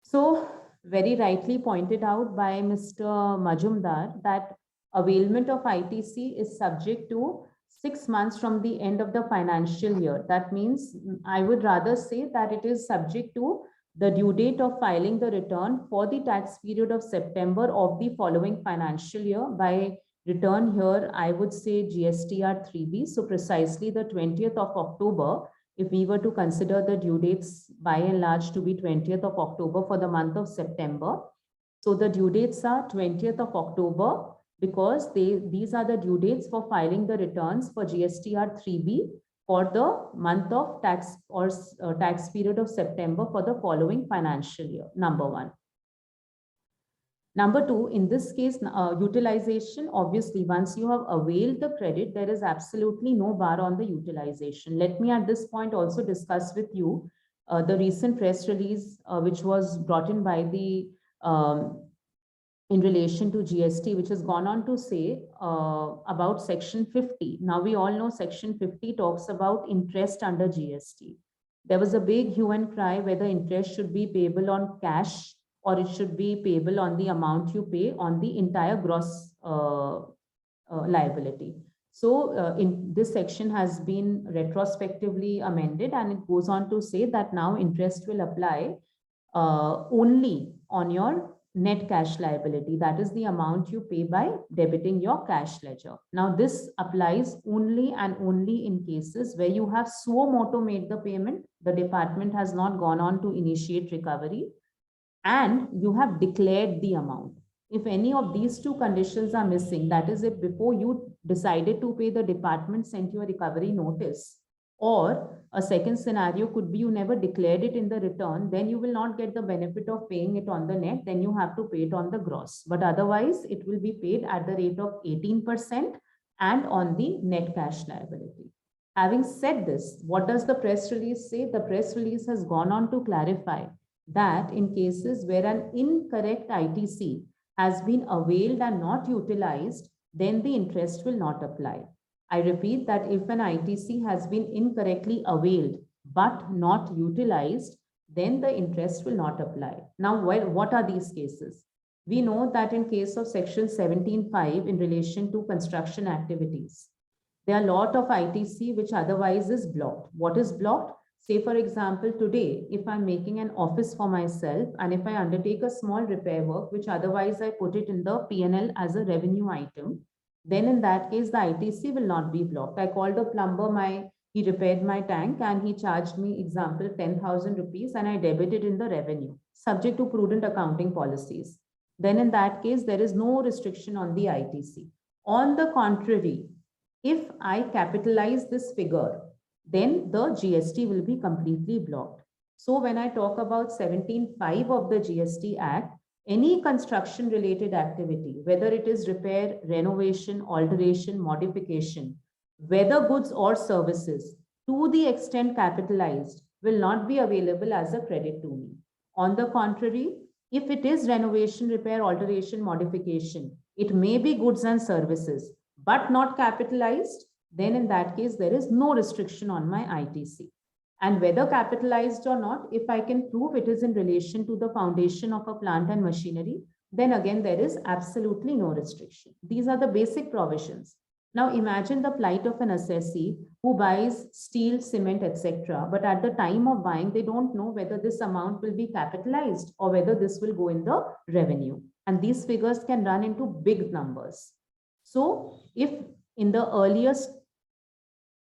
So very rightly pointed out by Mr. Majumdar that availment of ITC is subject to 6 months from the end of the financial year. That means I would rather say that it is subject to the due date of filing the return for the tax period of September of the following financial year. By return here, I would say GSTR 3B. So precisely the 20th of October, if we were to consider the due dates by and large to be 20th of October for the month of September. So the due dates are 20th of October because these are the due dates for filing the returns for GSTR 3B for the month of tax or tax period of September for the following financial year, number one. Number two, in this case, utilization, obviously, once you have availed the credit, there is absolutely no bar on the utilization. Let me at this point also discuss with you the recent press release, which was brought in by the, in relation to GST, which has gone on to say about Section 50. Now, we all know Section 50 talks about interest under GST. There was a big hue and cry whether interest should be payable on cash or it should be payable on the amount you pay on the entire gross liability. So in this section has been retrospectively amended, and it goes on to say that now interest will apply only on your net cash liability. That is the amount you pay by debiting your cash ledger. Now this applies only and only in cases where you have suo motu made the payment, the department has not gone on to initiate recovery, and you have declared the amount. If any of these two conditions are missing, that is, if before you decided to pay, the department sent you a recovery notice, or a second scenario could be you never declared it in the return, then you will not get the benefit of paying it on the net, then you have to pay it on the gross. But otherwise, it will be paid at the rate of 18% and on the net cash liability. Having said this, what does the press release say? The press release has gone on to clarify that in cases where an incorrect ITC has been availed and not utilized, then the interest will not apply. I repeat that if an ITC has been incorrectly availed but not utilized, then the interest will not apply. Now, what are these cases? We know that in case of section 17.5 in relation to construction activities, there are a lot of ITC which otherwise is blocked. What is blocked? Say, for example, today, if I'm making an office for myself and if I undertake a small repair work, which otherwise I put it in the P&L as a revenue item, then in that case, the ITC will not be blocked. I called a plumber, he repaired my tank and he charged me, example, 10,000 rupees, and I debited in the revenue, subject to prudent accounting policies. Then in that case, there is no restriction on the ITC. On the contrary, if I capitalize this figure, then the GST will be completely blocked. So when I talk about 17.5 of the GST Act, any construction related activity, whether it is repair, renovation, alteration, modification, whether goods or services, to the extent capitalized, will not be available as a credit to me. On the contrary, if it is renovation, repair, alteration, modification, it may be goods and services, but not capitalized, then in that case, there is no restriction on my ITC. And whether capitalized or not, if I can prove it is in relation to the foundation of a plant and machinery, then again, there is absolutely no restriction. These are the basic provisions. Now imagine the plight of an assessee who buys steel, cement, etc. But at the time of buying, they don't know whether this amount will be capitalized or whether this will go in the revenue. And these figures can run into big numbers. So if in the earliest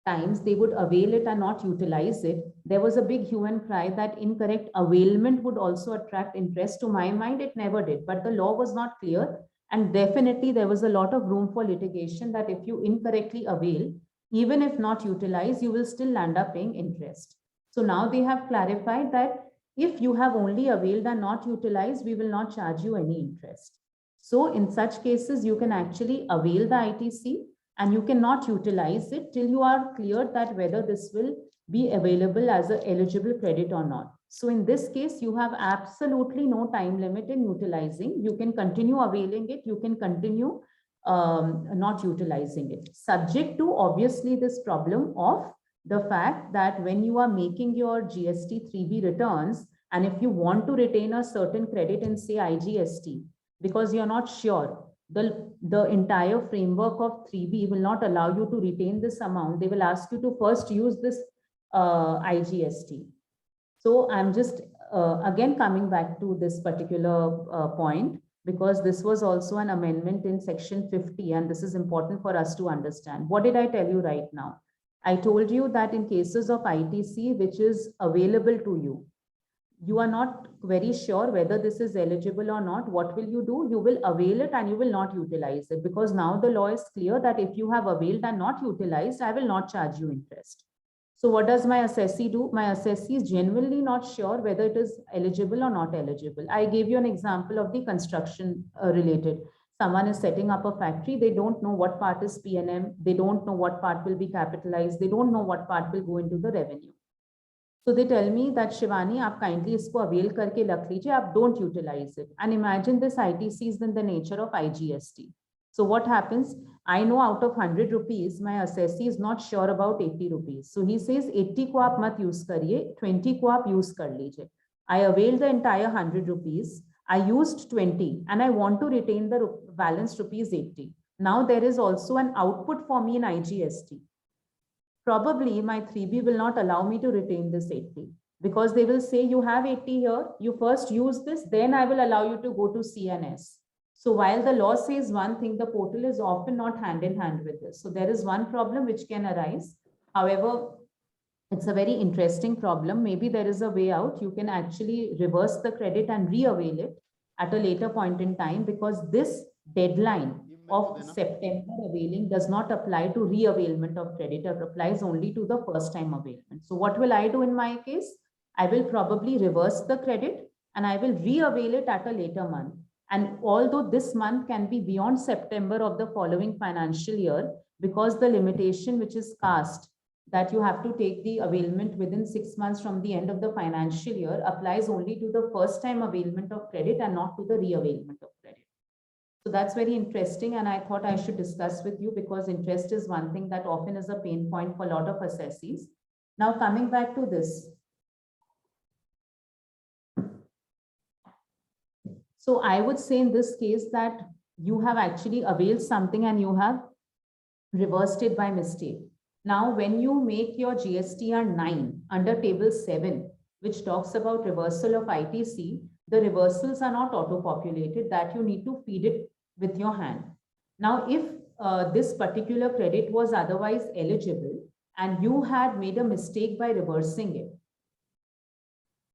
times they would avail it and not utilize it, there was a big hue and cry that incorrect availment would also attract interest. To my mind, it never did, but the law was not clear. And definitely there was a lot of room for litigation that if you incorrectly avail, even if not utilized, you will still land up paying interest. So now they have clarified that if you have only availed and not utilized, we will not charge you any interest. So in such cases, you can actually avail the ITC and you cannot utilize it till you are clear that whether this will be available as an eligible credit or not. So in this case, you have absolutely no time limit in utilizing. You can continue availing it. You can continue not utilizing it, subject to obviously this problem of the fact that when you are making your GST 3B returns, and if you want to retain a certain credit in say IGST, because you're not sure, the entire framework of 3B will not allow you to retain this amount. They will ask you to first use this IGST. So I'm just again coming back to this particular point, because this was also an amendment in section 50, and this is important for us to understand. What did I tell you right now? I told you that in cases of ITC, which is available to you, you are not very sure whether this is eligible or not. What will you do? You will avail it and you will not utilize it, because now the law is clear that if you have availed and not utilized, I will not charge you interest. So what does my assessee do? My assessee is genuinely not sure whether it is eligible or not eligible. I gave you an example of the construction related. Someone is setting up a factory. They don't know what part is P&M. They don't know what part will be capitalized. They don't know what part will go into the revenue. So they tell me that Shivani, आप kindly इसको avail करके रख लीजिए, आप don't utilize it. And imagine this ITC is in the nature of IGST. So what happens? I know out of 100 rupees, my assessee is not sure about 80 rupees. So he says 80 को आप मत use करिए, 20 को आप use कर लीजिए. I avail the entire 100 rupees. I used 20 and I want to retain the balance rupees 80. Now there is also an output for me in IGST. Probably my 3B will not allow me to retain this 80 because they will say you have 80 here, you first use this, then I will allow you to go to CNS. So while the law says one thing, the portal is often not hand in hand with this. So there is one problem which can arise. However, it's a very interesting problem. Maybe there is a way out. You can actually reverse the credit and re-avail it at a later point in time, because this deadline of September availing does not apply to re-availment of credit. It applies only to the first time availment. So what will I do in my case? I will probably reverse the credit and I will re-avail it at a later month. And although this month can be beyond September of the following financial year, because the limitation which is cast that you have to take the availment within 6 months from the end of the financial year applies only to the first time availment of credit and not to the re-availment of credit. So that's very interesting, and I thought I should discuss with you because interest is one thing that often is a pain point for a lot of assessees. Now coming back to this. So I would say in this case that you have actually availed something and you have reversed it by mistake. Now, when you make your GSTR 9 under table 7, which talks about reversal of ITC, the reversals are not auto-populated, that you need to feed it with your hand. Now, if this particular credit was otherwise eligible and you had made a mistake by reversing it,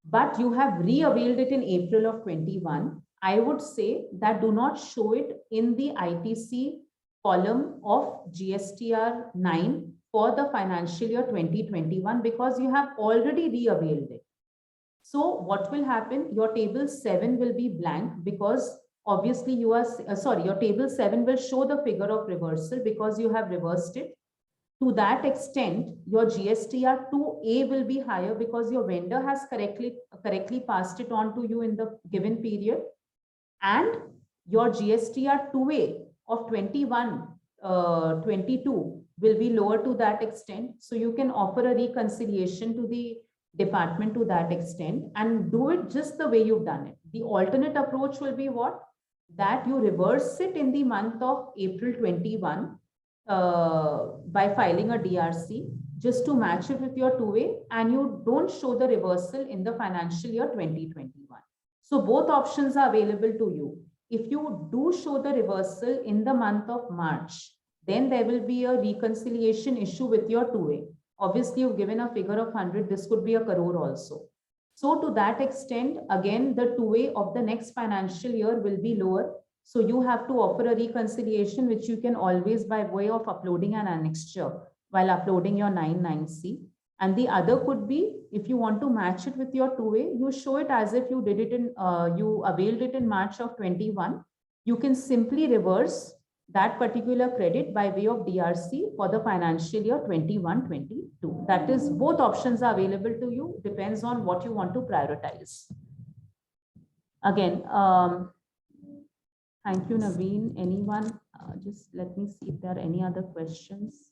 but you have re-availed it in April of 21, I would say that do not show it in the ITC column of GSTR 9 for the financial year 2021 because you have already re-availed it. So what will happen? Your table 7 will be blank because obviously you are, your table 7 will show the figure of reversal because you have reversed it. To that extent, your GSTR 2A will be higher because your vendor has correctly passed it on to you in the given period. And your GSTR 2A of 21, 22 will be lower to that extent. So you can offer a reconciliation to the department to that extent and do it just the way you've done it. The alternate approach will be what? That you reverse it in the month of April 21 by filing a DRC just to match it with your 2A, and you don't show the reversal in the financial year 2021. So both options are available to you. If you do show the reversal in the month of March, then there will be a reconciliation issue with your 2A. Obviously, you've given a figure of 100. This could be a crore also. So to that extent, again, the 2A of the next financial year will be lower. So you have to offer a reconciliation, which you can always by way of uploading an annexure while uploading your 99C. And the other could be, if you want to match it with your 2A, you show it as if you did it in, you availed it in March of 21. You can simply reverse that particular credit by way of DRC for the financial year 21-22. That is, both options are available to you, depends on what you want to prioritize. Again, thank you, Naveen. Anyone? Just let me see if there are any other questions.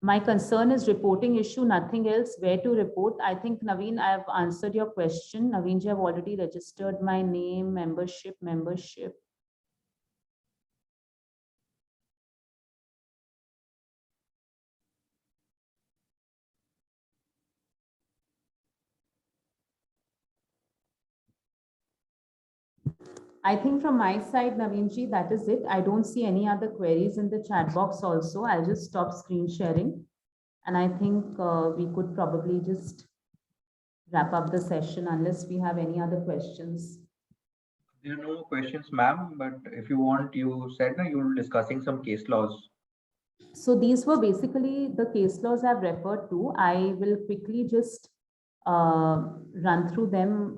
My concern is reporting issue, nothing else. Where to report? I think, Naveen, I have answered your question. Naveen, you have already registered my name, membership. I think from my side, Naveenji, that is it. I don't see any other queries in the chat box also. I'll just stop screen sharing. And I think we could probably just wrap up the session unless we have any other questions. There are no more questions, ma'am, but if you want, you said you were discussing some case laws. So these were basically the case laws I've referred to. I will quickly just run through them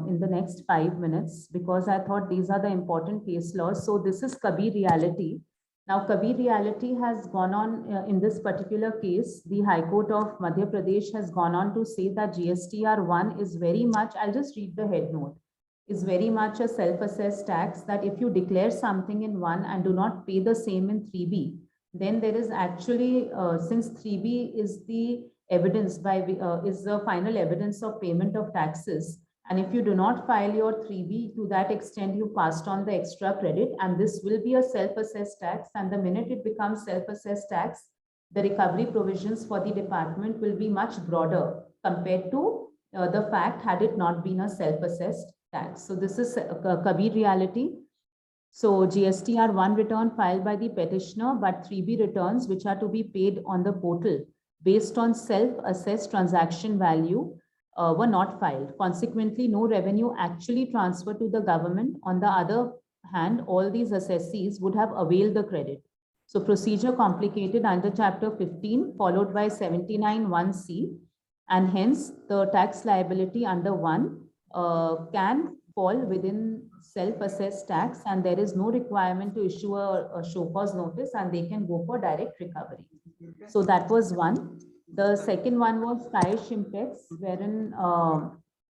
in the next 5 minutes because I thought these are the important case laws. So this is Kabir reality. Now, Kabir reality has gone on in this particular case. The High Court of Madhya Pradesh has gone on to say that GSTR 1 is very much, I'll just read the head note, is very much a self-assessed tax that if you declare something in 1 and do not pay the same in 3B, then there is actually, since 3B is the evidence is the final evidence of payment of taxes. And if you do not file your 3B, to that extent, you passed on the extra credit, and this will be a self-assessed tax. And the minute it becomes self-assessed tax, the recovery provisions for the department will be much broader compared to the fact had it not been a self-assessed tax. So this is Kabir reality. So GST are one return filed by the petitioner, but 3B returns which are to be paid on the portal based on self-assessed transaction value were not filed. Consequently, no revenue actually transferred to the government. On the other hand, all these assessees would have availed the credit. So procedure complicated under Chapter 15 followed by 79(1)(c), and hence the tax liability under 1 can fall within self-assessed tax, and there is no requirement to issue a show cause notice, and they can go for direct recovery. So that was one. The second one was Sky Shimpex, wherein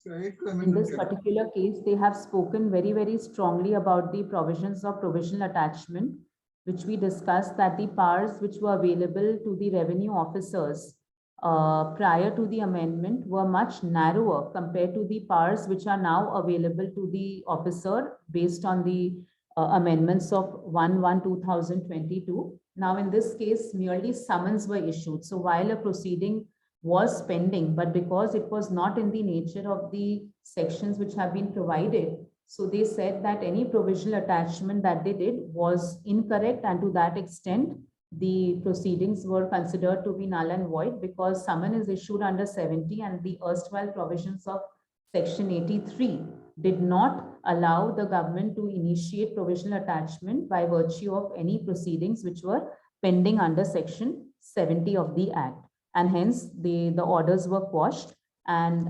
in this particular case, they have spoken very, very strongly about the provisions of provisional attachment, which we discussed, that the powers which were available to the revenue officers prior to the amendment were much narrower compared to the powers which are now available to the officer based on the amendments of 1/1/2022. Now, in this case, merely summons were issued. So while a proceeding was pending, but because it was not in the nature of the sections which have been provided, so they said that any provisional attachment that they did was incorrect, and to that extent, the proceedings were considered to be null and void because summon is issued under 70, and the erstwhile provisions of Section 83 did not allow the government to initiate provisional attachment by virtue of any proceedings which were pending under Section 70 of the Act. And hence, the orders were quashed. And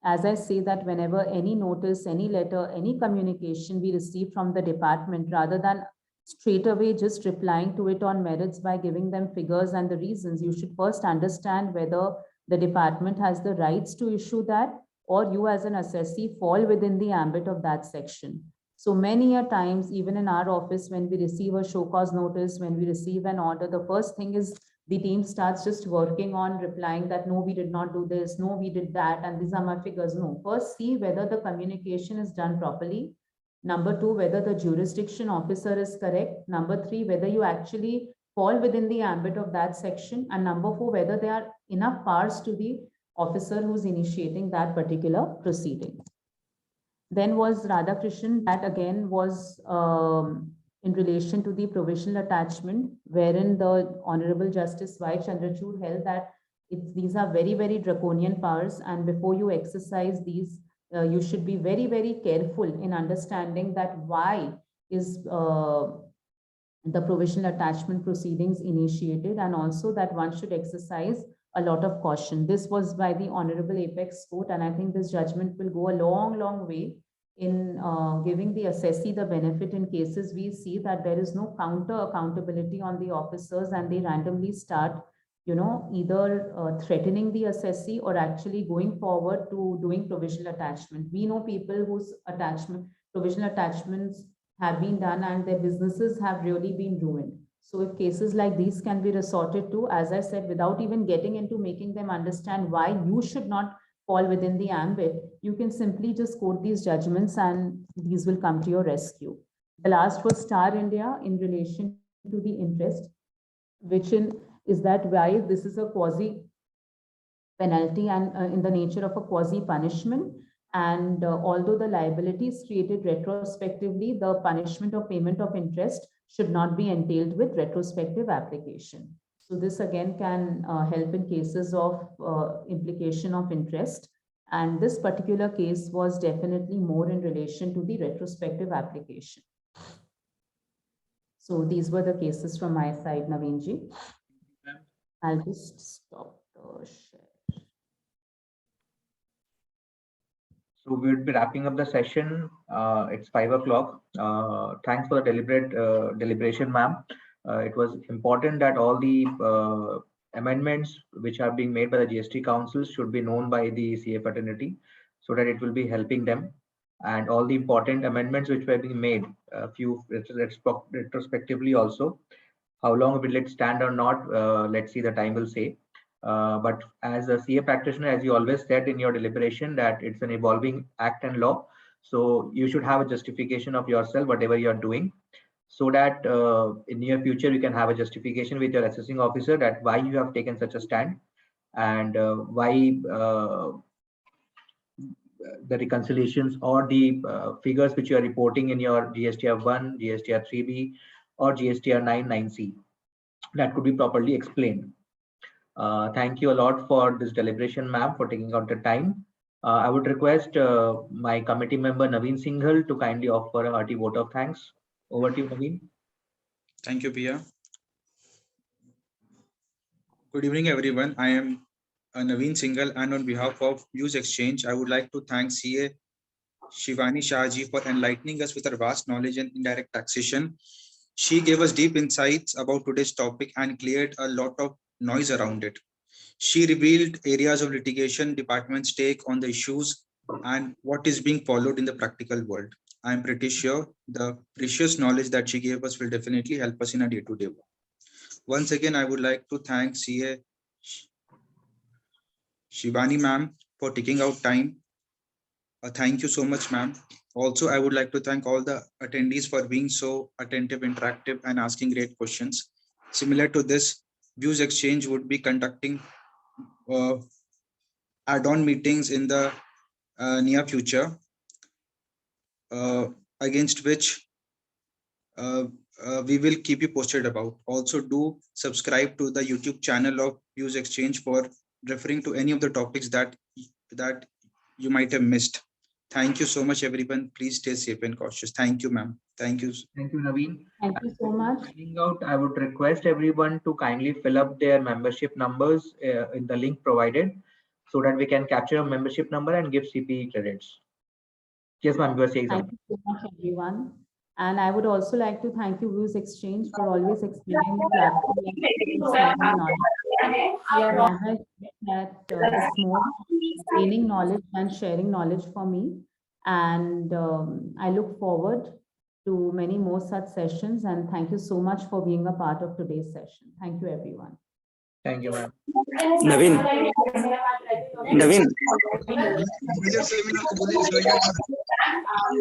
as I say that whenever any notice, any letter, any communication we receive from the department, rather than straight away just replying to it on merits by giving them figures and the reasons, you should first understand whether the department has the rights to issue that, or you as an assessee fall within the ambit of that section. So many a times, even in our office, when we receive a show cause notice, when we receive an order, the first thing is the team starts just working on replying that, no, we did not do this, no, we did that, and these are my figures. No, first see whether the communication is done properly. Number two, whether the jurisdiction officer is correct. Number three, whether you actually fall within the ambit of that section. And number four, whether there are enough powers to the officer who's initiating that particular proceeding. Then was Radhakrishnan, that again was in relation to the provisional attachment, wherein the Honorable Justice Y. Chandrachud held that these are very, very draconian powers, and before you exercise these, you should be very, very careful in understanding that why is the provisional attachment proceedings initiated, and also that one should exercise a lot of caution. This was by the Honorable Apex Court, and I think this judgment will go a long, long way in giving the assessee the benefit in cases we see that there is no counter accountability on the officers, and they randomly start, either threatening the assessee or actually going forward to doing provisional attachment. We know people whose provisional attachments have been done and their businesses have really been ruined. So if cases like these can be resorted to, as I said, without even getting into making them understand why you should not fall within the ambit, you can simply just quote these judgments and these will come to your rescue. The last was Star India in relation to the interest, which is that why this is a quasi penalty and in the nature of a quasi punishment. And although the liability is created retrospectively, the punishment or payment of interest should not be entailed with retrospective application. So this again can help in cases of implication of interest. And this particular case was definitely more in relation to the retrospective application. So these were the cases from my side, Naveenji. I'll just stop the share. So we'll be wrapping up the session. It's 5 o'clock. Thanks for the deliberation, ma'am. It was important that all the amendments which are being made by the GST council should be known by the CA fraternity, so that it will be helping them. And all the important amendments which were being made, a few retrospectively also. How long will it stand or not? Let's see, the time will say. But as a CA practitioner, as you always said in your deliberation, that it's an evolving act and law. So you should have a justification of yourself, whatever you're doing, so that in near future you can have a justification with your assessing officer that why you have taken such a stand, and why the reconciliations or the figures which you are reporting in your GSTR 1, GSTR 3B, or GSTR 9, 9C, that could be properly explained. Thank you a lot for this deliberation, ma'am, for taking out the time. I would request my committee member Naveen Singhal to kindly offer a hearty vote of thanks. Over to you, Naveen. Thank you, Pia. Good evening, everyone. I am Naveen Singhal, and on behalf of Views Exchange, I would like to thank CA Shivani Shah ji for enlightening us with her vast knowledge in indirect taxation. She gave us deep insights about today's topic and cleared a lot of noise around it. She revealed areas of litigation departments take on the issues and what is being followed in the practical world. I am pretty sure the precious knowledge that she gave us will definitely help us in our day-to-day work. Once again, I would like to thank CA Shivani ma'am for taking out time. Thank you so much, ma'am. Also, I would like to thank all the attendees for being so attentive, interactive, and asking great questions. Similar to this, Views Exchange would be conducting add-on meetings in the near future, against which we will keep you posted about. Also, do subscribe to the YouTube channel of Views Exchange for referring to any of the topics that you might have missed. Thank you so much, everyone. Please stay safe and cautious. Thank you, ma'am. Thank you. Thank you, Naveen. Thank you so much. Signing out, I would request everyone to kindly fill up their membership numbers in the link provided, so that we can capture a membership number and give CPE credits. Yes, ma'am, you are saying Thank something. you so much, everyone. And I would also like to thank you, Views Exchange, for always explaining the platform and sharing knowledge. We are honored that this more gaining knowledge and sharing knowledge for me. And I look forward to many more such sessions. And thank you so much for being a part of today's session. Thank you, everyone. Thank you, ma'am. Naveen, Naveen,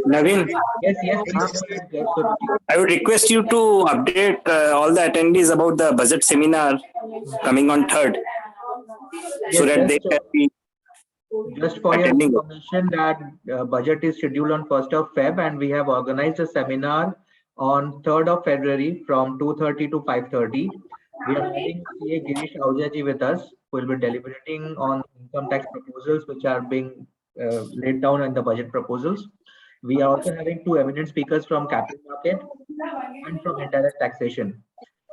Naveen, Yes, yes, ma'am. Yes, so I would request you to update all the attendees about the budget seminar coming on 3rd, so that they can be just for your attending it. information, that budget is scheduled on 1st of Feb, and we have organized a seminar on 3rd of February from 2:30 to 5:30. We are having CA Girish Ahuja with us, who will be deliberating on income tax proposals which are being laid down in the budget proposals. We are also having two eminent speakers from capital market and from indirect taxation.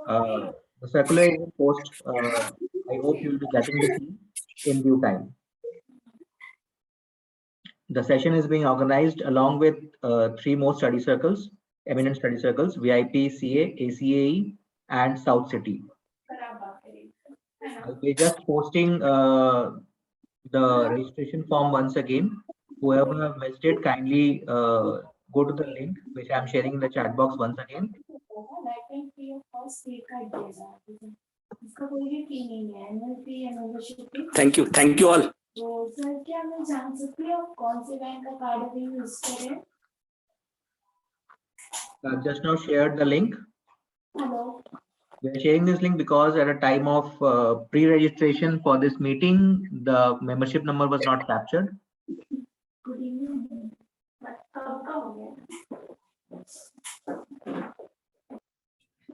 The circular is in post. I hope you will be getting the same in due time. The session is being organized along with three more study circles, eminent study circles: VIP, CA, ACAE, and South City. I'll be just posting the registration form once again. Whoever have missed it, kindly go to the link which I'm sharing in the chat box once again. Thank you all. तो sir क्या मैं जान सकती हूँ कौन से bank का card अभी यूज करें? Just now shared the link. Hello. We are sharing this link because at a time of pre-registration for this meeting, the membership number was not captured. Good evening.